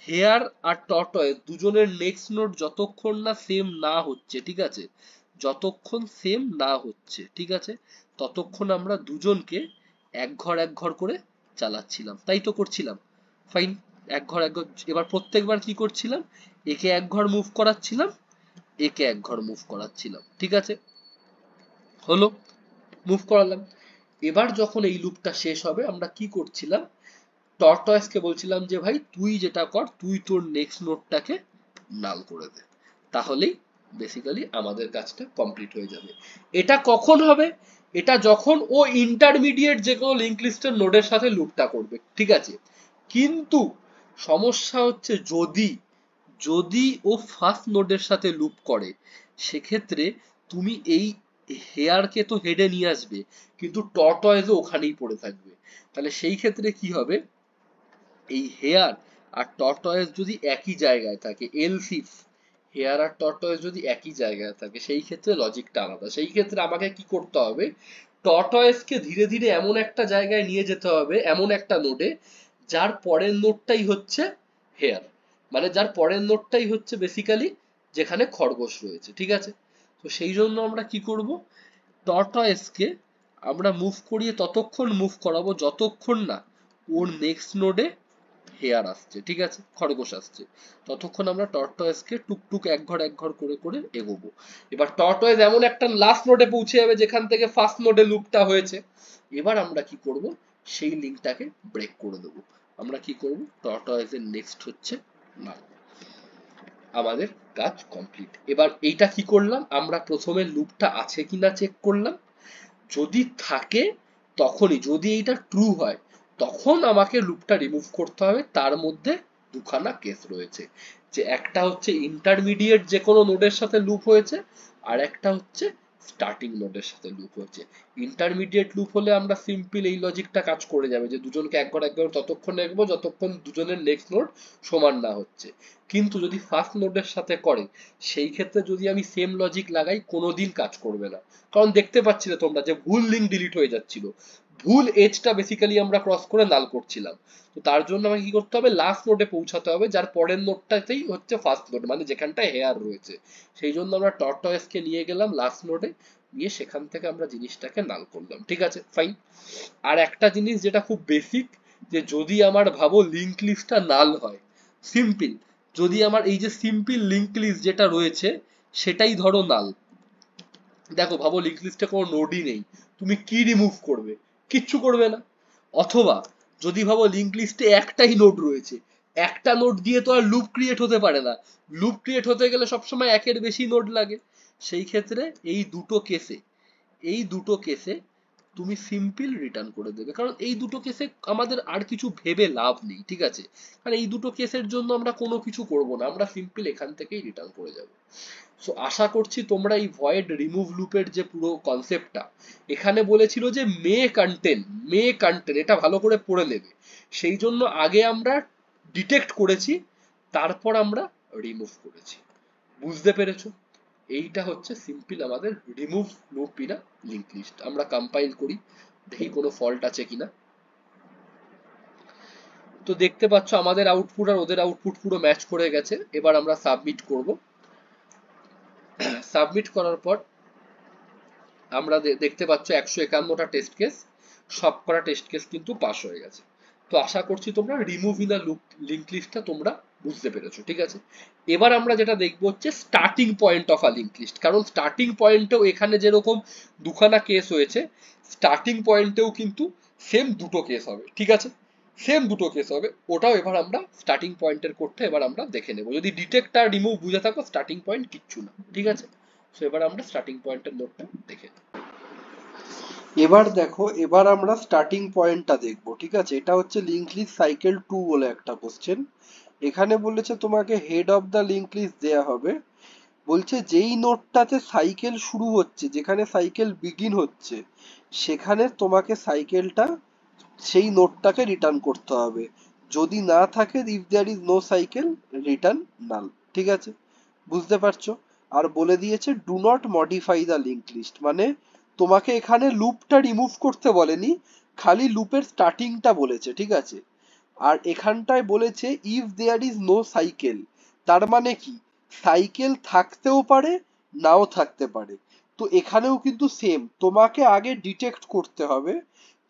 হেয়ার আর টর্টয়েস দুজনের নেক্সট নোড যতক্ষণ না সেম না হচ্ছে। ঠিক আছে, যতক্ষণ সেম না হচ্ছে, ঠিক আছে, ততক্ষণ আমরা দুজনকে এক ঘর করে চালাচ্ছিলাম, তাই তো করছিলাম। ফাইন, এক ঘর। এবার প্রত্যেকবার কি করছিলাম, একে এক ঘর মুভ করাচ্ছিলাম, একে এক ঘর মুভ করাচ্ছিলাম। ঠিক আছে, হলো, মুভ করালাম। এবার যখন এই লুপটা শেষ হবে আমরা কি করছিলাম, টর্টয়েসকে বলছিলাম যে ভাই তুই যেটা কর, তুই তোর নেক্সট নোডটাকে নাল করে দে, তাহলেই বেসিক্যালি আমাদের কাজটা কমপ্লিট হয়ে যাবে। এটা কখন হবে, এটা যখন ও ইন্টারমিডিয়েট যে কোনো লিঙ্ক লিস্টের নোডের সাথে লুপটা করবে। ঠিক আছে, কিন্তু সমস্যা হচ্ছে যদি যদি ও ফার্স্ট নোডের সাথে লুপ করে, সেক্ষেত্রে তুমি এই হেয়ারকে তো হেডে নিয়ে আসবে কিন্তু টর্টয়েসও ওখানেই পড়ে থাকবে। তাহলে সেই ক্ষেত্রে কি হবে, এই হেয়ার আর টর্টয়েস যদি একই জায়গায় থাকে, এলস ইফ হেয়ার আর টর্টয়েস যদি একই জায়গায় থাকে, সেই ক্ষেত্রে লজিকটা আলাদা। সেই ক্ষেত্রে আমাকে কি করতে হবে, টর্টয়েসকে ধীরে ধীরে এমন একটা জায়গায় নিয়ে যেতে হবে, এমন একটা নোডে যার পরের নোডটাই হচ্ছে হেয়ার, মানে যার পরের নোডটাই হচ্ছে বেসিক্যালি যেখানে খরগোশ রয়েছে, ঠিক আছে। তো সেই জন্য আমরা কি করব, টর্টয়েসকে আমরা মুভ করিয়ে ততক্ষণ মুভ করাবো যতক্ষণ না ওর নেক্সট নোডে হেয়ার আসছে, ঠিক আছে, খরগোশ আসছে। ততক্ষণ আমরা টর্টয়েসকে টুকটুক এক ঘর করে করে এগোবো। এবার টর্টয়েস এমন একটা লাস্ট নোডে পৌঁছে যাবে যেখান থেকে ফার্স্ট নোডে লুপটা হয়েছে। এবার আমরা কি করব, সেই লিঙ্কটাকে ব্রেক করে দেবো। আমরা কি করব, টর্টয়েসের নেক্সট হচ্ছে নাল। আমাদের কাজ কমপ্লিট। এবার এইটা কি করলাম, আমরা প্রথমে লুপটা আছে কিনা চেক করলাম, যদি থাকে তখনই, যদি এইটা ট্রু হয় তখন আমাকে লুপটা রিমুভ করতে হবে। তার মধ্যে দুখানা কেস রয়েছে, যে একটা হচ্ছে ইন্টারমিডিয়েট যে কোনো নোডের সাথে লুপ হয়েছে, আর একটা হচ্ছে স্টার্টিং নোডের সাথে লুপ হয়েছে। ইন্টারমিডিয়েট লুপ হলে আমরা সিম্পল এই লজিকটা কাজ করে যাবে যে দুজনকে এক ঘর ততক্ষণ রাখবো যতক্ষণ দুজনের নেক্সট নোড সমান না হচ্ছে। কিন্তু যদি ফার্স্ট নোডের সাথে করে, সেই ক্ষেত্রে যদি আমি সেম লজিক লাগাই কোনোদিন কাজ করবে না। কারণ দেখতে পাচ্ছিলে তোমরা যে ভুল লিঙ্ক ডিলিট হয়ে যাচ্ছিল, ভুল এজটা বেসিক্যালি আমরা ক্রস করে নাল করছিলাম। তো তার জন্য আমাকে কি করতে হবে, লাস্ট নোডে পৌঁছাতে হবে যার পরের নোডটাতেই হচ্ছে ফার্স্ট নোড, মানে যেখানটায় হেয়ার রয়েছে। সেই জন্য আমরা টর্টয়েসকে নিয়ে গেলাম লাস্ট নোডে, নিয়ে সেখান থেকে আমরা জিনিসটাকে নাল করলাম, ঠিক আছে, ফাইন। আর একটা জিনিস যেটা খুব বেসিক, যে যদি আমার ভাবো লিঙ্ক লিস্টটা নাল হয়, সিম্পল, যদি আমার এই যে সিম্পল লিঙ্ক লিস্ট যেটা রয়েছে সেটাই ধরো নাল, দেখো ভাবো লিঙ্ক লিস্টে কোনো নোডই নেই, তুমি কি রিমুভ করবে, কিচ্ছু করবে না। অথবা যদি ভাবো লিঙ্ক লিস্টে একটাই নোড রয়েছে, একটা নোড দিয়ে তো আর লুপ ক্রিয়েট হতে পারে না, লুপ ক্রিয়েট হতে গেলে সবসময় একের বেশি নোড লাগে। সেই ক্ষেত্রে এই দুটো কেসে তুমি সিম্পল রিটার্ন করে দেবে, কারণ এই দুটো কেসে আমাদের আর কিছু ভেবে লাভ নেই, ঠিক আছে। কারণ এই দুটো কেসের জন্য আমরা কোনো কিছু করব না, আমরা সিম্পল এখান থেকেই রিটার্ন করে যাব। সো আশা করছি তোমরা এই ভয়েড রিমুভ লুপের যে পুরো কনসেপ্টটা, এখানে বলেছিল যে মে কন্টেন এটা ভালো করে পড়ে নেবে। সেই জন্য আগে আমরা ডিটেক্ট করেছি, তারপর আমরা রিমুভ করেছি। বুঝতে পেরেছো? এইটা হচ্ছে সিম্পল আমাদের remove loop in a link list. আমরা কম্পাইল করি, দেখি কোনো ফল্ট আছে কিনা। তো দেখতে পাচ্ছ আমাদের আউটপুট আর ওদের আউটপুট পুরো ম্যাচ করে গেছে। এবার আমরা সাবমিট করব। সাবমিট করার পর আমরা দেখতে পাচ্ছ 151টা টেস্ট কেস, সবকটা টেস্ট কেস কিন্তু পাস হয়ে গেছে। তো আশা করছি তোমরা রিমুভ ইন আ লিঙ্ক লিস্টটা তোমরা বুঝতে পেরেছো, ঠিক আছে। এবার আমরা যেটা দেখবো হচ্ছে starting point of a link list, কারণ স্টার্টিং পয়েন্টেও এখানে যেরকম দুখানা কেস হয়েছে, স্টার্টিং পয়েন্টেও কিন্তু সেম দুটো কেস হবে, ঠিক আছে, সেম দুটো কেস হবে। ওটাও এবার আমরা স্টার্টিং পয়েন্টের কোডটা এবার আমরা দেখে নেব। যদি ডিটেক্ট আর রিমুভ বুঝে থাকো, স্টার্টিং পয়েন্ট কিচ্ছু না, ঠিক আছে। তো এবার আমরা স্টার্টিং পয়েন্টের নোটটা দেখে নিই। এবার দেখো, এবার আমরা স্টার্টিং পয়েন্টটা দেখবো, ঠিক আছে। এটা হচ্ছে লিঙ্ক লিস্ট সাইকেল 2 বলে একটা কোশ্চেন। এখানে বলেছে তোমাকে head of the link list দেয়া হবে। বলছে যেই নোডটাতে সাইকেল শুরু হচ্ছে, যেখানে সাইকেল বিগিন হচ্ছে, সেখানে তোমাকে সাইকেলটা, সেই নোডটাকে রিটার্ন করতে হবে। যদি না থাকে, if there is no cycle, return null, ঠিক আছে। বুঝতে পারছো? আর বলে দিয়েছে do not modify the link list, মানে তোমাকে এখানে লুপটা রিমুভ করতে বলেনি, খালি লুপের স্টার্টিংটা বলেছে, ঠিক আছে। আর এখানটায় বলেছে if there is no cycle, তার মানে কি, সাইকেল থাকতেও পারে নাও থাকতে পারে। তো এখানেও কিন্তু সেম, তোমাকে আগে ডিটেক্ট করতে হবে,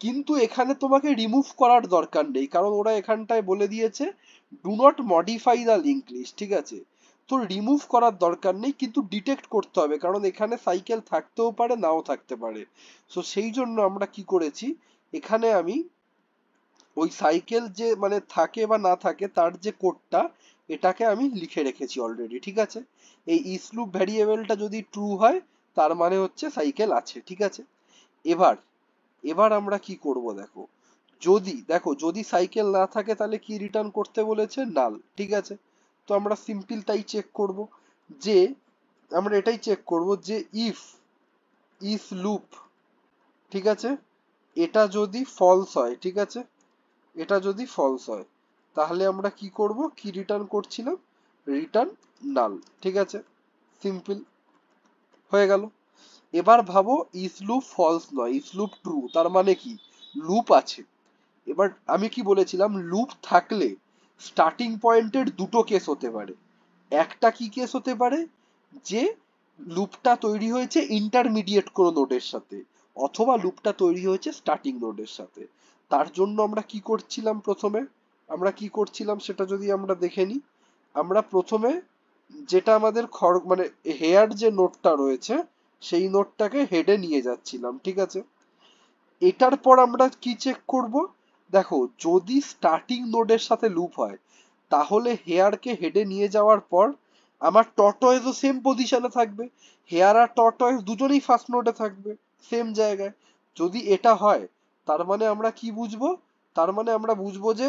কিন্তু এখানে তোমাকে রিমুভ করার দরকার নেই, কারণ ওরা এখানটায় বলে দিয়েছে do not modify the link list, ঠিক আছে। তো রিমুভ করার দরকার নেই, কিন্তু ডিটেক্ট করতে হবে, কারণ এখানে সাইকেল থাকতেও পারে নাও থাকতে পারে। সো সেই জন্য আমরা কি করেছি, এখানে আমি ওই সাইকেল যে মানে থাকে বা না থাকে তার যে কোডটা, এটাকে আমি লিখে রেখেছি অলরেডি, ঠিক আছে। এই ইস লুপ ভ্যারিয়েবলটা যদি ট্রু হয়, তার মানে হচ্ছে সাইকেল আছে, ঠিক আছে। এবার এবার আমরা কি করব, দেখো, যদি সাইকেল না থাকে তাহলে কি রিটার্ন করতে বলেছে, নাল, ঠিক আছে। তো আমরা সিম্পল তাই চেক করব, যে আমরা এটাই চেক করব যে ইফ লুপ, ঠিক আছে, এটা যদি ফলস হয়, ঠিক আছে, এটা যদি ফলস হয়, তাহলে আমরা কি করব, কি রিটার্ন করছিলাম, রিটার্ন নাল। ঠিক আছে, সিম্পল হয়ে গেল। এবার ভাবো ইফ লুপ ফলস নয়, ইফ লুপ ট্রু, তার মানে কি লুপ আছে। এবার আমি কি বলেছিলাম, লুপ থাকলে স্টার্টিং পয়েন্টের দুটো কেস হতে পারে। একটা কি কেস হতে পারে, যে লুপটা তৈরি হয়েছে ইন্টারমিডিয়েট কোনো নোডের সাথে, অথবা লুপটা তৈরি হয়েছে স্টার্টিং নোডের সাথে। তার জন্য আমরা কি করছিলাম, প্রথমে আমরা কি করছিলাম সেটা যদি আমরা দেখে নিই। আমরা প্রথমে যেটা আমাদের মানে হেয়ার যে নোডটা রয়েছে সেই নোডটাকে হেডে নিয়ে যাচ্ছিলাম। ঠিক আছে, এটার পর আমরা কি চেক করব, দেখো যদি স্টার্টিং নোডের সাথে লুপ হয় তাহলে হেয়ারকে হেডে নিয়ে যাওয়ার পর আমার টর্টয়েজও সেম পজিশনে থাকবে, হেয়ার আর টর্টয়েজ দুজনেই ফার্স্ট নোডে থাকবে সেম জায়গায়। যদি এটা হয় তার মানে আমরা কি বুঝবো, তার মানে আমরা বুঝবো যে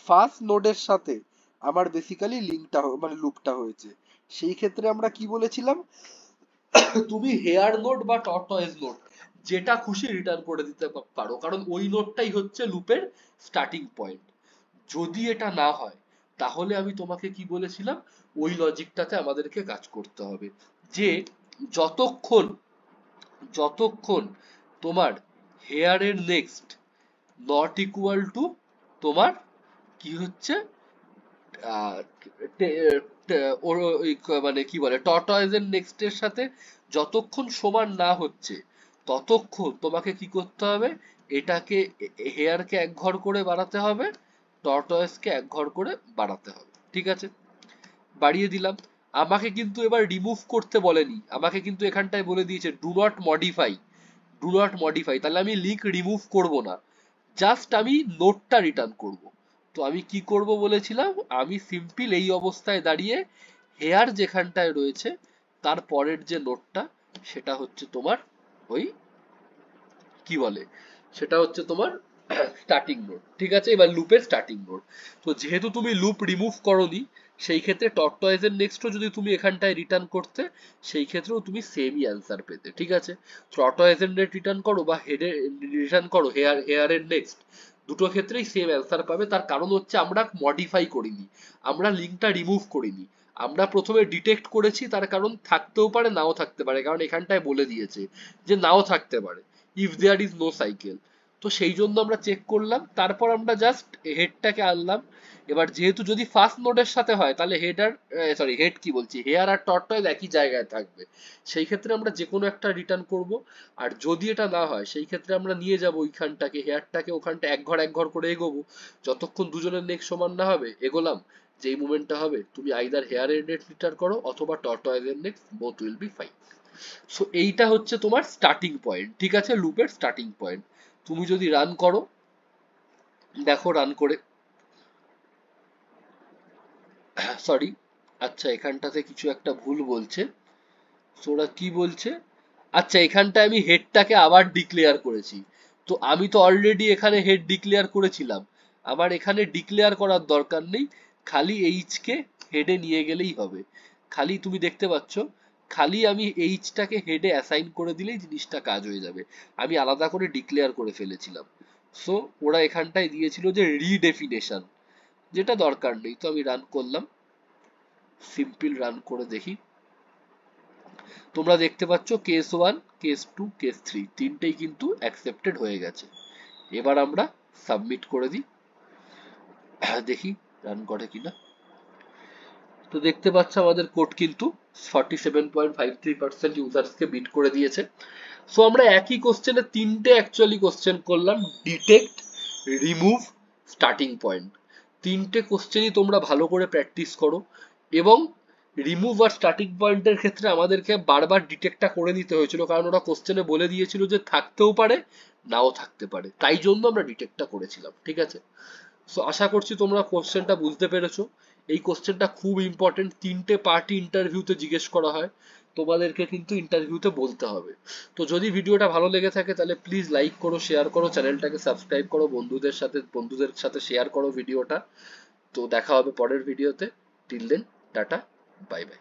ফার্স্ট নোডের সাথে আমার বেসিক্যালি লিঙ্কটা মানে লুপটা হয়েছে। সেই ক্ষেত্রে আমরা কি বলেছিলাম, তুমি হেয়ার নোড বা টর্টয়েজ নোড যেটা খুশি রিটার্ন করে দিতে পারো, কারণ ওই নোডটাই হচ্ছে লুপের স্টার্টিং পয়েন্ট। যদি এটা না হয় তাহলে আমি তোমাকে কি বলেছিলাম, ওই লজিকটাতে আমাদেরকে কাজ করতে হবে, যে যতক্ষণ যতক্ষণ তোমার হেয়ারের নেক্সট নট ইকুয়াল টু তোমার কি হচ্ছে আহ, মানে কি বলে টর্টয়েজের নেক্সট এর সাথে যতক্ষণ সমান না হচ্ছে ততক্ষণ তোমাকে কি করতে হবে, এটাকে হেয়ারকে এক ঘর করে বাড়াতে হবে, টর্টয়েজকে এক ঘর করে বাড়াতে হবে। ঠিক আছে, বাড়িয়ে দিলাম। আমাকে কিন্তু এবার রিমুভ করতে বলেনি, আমাকে কিন্তু এখানটায় বলে দিয়েছে do not modify, do not modify. তাহলে আমি লিঙ্ক রিমুভ করব না, জাস্ট আমি নোটটা রিটার্ন করব। তো আমি কি করব বলেছিলাম, আমি সিম্পল এই অবস্থায় দাঁড়িয়ে হেয়ার যেখানটায় রয়েছে তার পরের যে নোটটা সেটা হচ্ছে তোমার ওই কি বলে, সেটা হচ্ছে তোমার স্টার্টিং নোড। ঠিক আছে, এবার লুপের স্টার্টিং নোড। তো যেহেতু তুমি লুপ রিমুভ করোনি, সেই ক্ষেত্রে টর্টয়েজের নেক্সটও যদি তুমি এখানটায় রিটার্ন করতে, সেই ক্ষেত্রেও তুমি সেমই অ্যান্সার পেতে। ঠিক আছে, টর্টয়েজের নেট রিটার্ন করো বা হেডে রিটার্ন করো, হেয়ারের নেক্সট, দুটো ক্ষেত্রেই সেম অ্যান্সার পাবে। তার কারণ হচ্ছে আমরা মডিফাই করিনি, আমরা লিঙ্কটা রিমুভ করিনি, আমরা প্রথমে ডিটেক্ট করেছি। তার কারণ থাকতেও পারে নাও থাকতে পারে, কারণ এখানটায় বলে দিয়েছে যে নাও থাকতে পারে, if there is no cycle. তো সেই জন্য আমরা চেক করলাম, তারপর আমরা জাস্ট হেডটাকে আনলাম। এবার যেহেতু যদি ফার্স্ট নোডের সাথে হয় তাহলে হেড আর সরি হেড কি বলছি, হেয়ার আর টর্টয়েজ একই জায়গায় থাকবে, সেই ক্ষেত্রে আমরা যে কোনো একটা রিটার্ন করব। আর যদি এটা না হয় সেই ক্ষেত্রে আমরা নিয়ে যাব ওইখানটাকে, হেয়ারটাকে ওখানটা এক ঘর করে এগোবো, যতক্ষণ দুজনের নেক সমান না হবে এগোলাম। যেই মুভমেন্টটা হবে তুমি আইদার হেয়ারের নেট রিটার্ন করো অথবা টর্টয়েজের next, both will be fine. So এইটা হচ্ছে তোমার স্টার্টিং পয়েন্ট। ঠিক আছে, লুপের স্টার্টিং পয়েন্ট। তুমি যদি রান করো, দেখো রান করে, সরি, আচ্ছা এখানটাতে কিছু একটা ভুল বলছে। So ওরা কি বলছে, আচ্ছা এখানটায় আমি হেডটাকে আবার ডিক্লেয়ার করেছি। তো আমি তো অলরেডি এখানে হেড ডিক্লেয়ার করেছিলাম, আমার এখানে ডিক্লেয়ার করার দরকার নেই, খালি এইচ কে হেডে নিয়ে গেলেই হবে। খালি তুমি দেখতে পাচ্ছ, খালি আমি এইচটাকে হেডে অ্যাসাইন করে দিলেই জিনিসটা কাজ হয়ে যাবে, আমি আলাদা করে ডিক্লেয়ার করে ফেলেছিলাম। সো ওরা এখানটায় দিয়েছিল যে রিডেফিনেশন, যেটা দরকার নেই। তো আমি রান করলাম, সিম্পল রান করে দেখি। তোমরা দেখতে পাচ্ছ কেস 1, কেস 2, কেস 3 তিনটেই কিন্তু অ্যাকসেপ্টেড হয়ে গেছে। এবার আমরা সাবমিট করে দিই, দেখি রান করে কিনা। তো দেখতে পাচ্ছ আমাদের কোড কিন্তু 47.53% ইউজার্সকে বিট করে দিয়েছে। সো আমরা একই কোশ্চেনে তিনটে অ্যাকচুয়ালি কোশ্চেন করলাম, ডিটেক্ট, রিমুভ, স্টার্টিং পয়েন্ট। তিনটে কোশ্চেনই তোমরা ভালো করে প্র্যাকটিস করো। এবং রিমুভ আর স্টার্টিং পয়েন্টের ক্ষেত্রে আমাদেরকে বারবার ডিটেক্টটা করে নিতে হয়েছিল, কারণ ওরা কোশ্চেনে বলে দিয়েছিল যে থাকতেও পারে নাও থাকতে পারে, তাই জন্য আমরা ডিটেক্টটা করেছিলাম। ঠিক আছে, সো আশা করছি তোমরা কোশ্চেনটা বুঝতে পেরেছো। এই কোশ্চেনটা খুব ইম্পর্টেন্ট, তিনটে পার্টি ইন্টারভিউতে জিজ্ঞেস করা হয়, তোমাদেরকে কিন্তু ইন্টারভিউতে বলতে হবে। তো যদি ভিডিওটা ভালো লেগে থাকে তাহলে প্লিজ লাইক করো, শেয়ার করো, চ্যানেলটাকে সাবস্ক্রাইব করো, বন্ধুদের সাথে শেয়ার করো ভিডিওটা। তো দেখা হবে পরের ভিডিওতে, till then tata, bye by.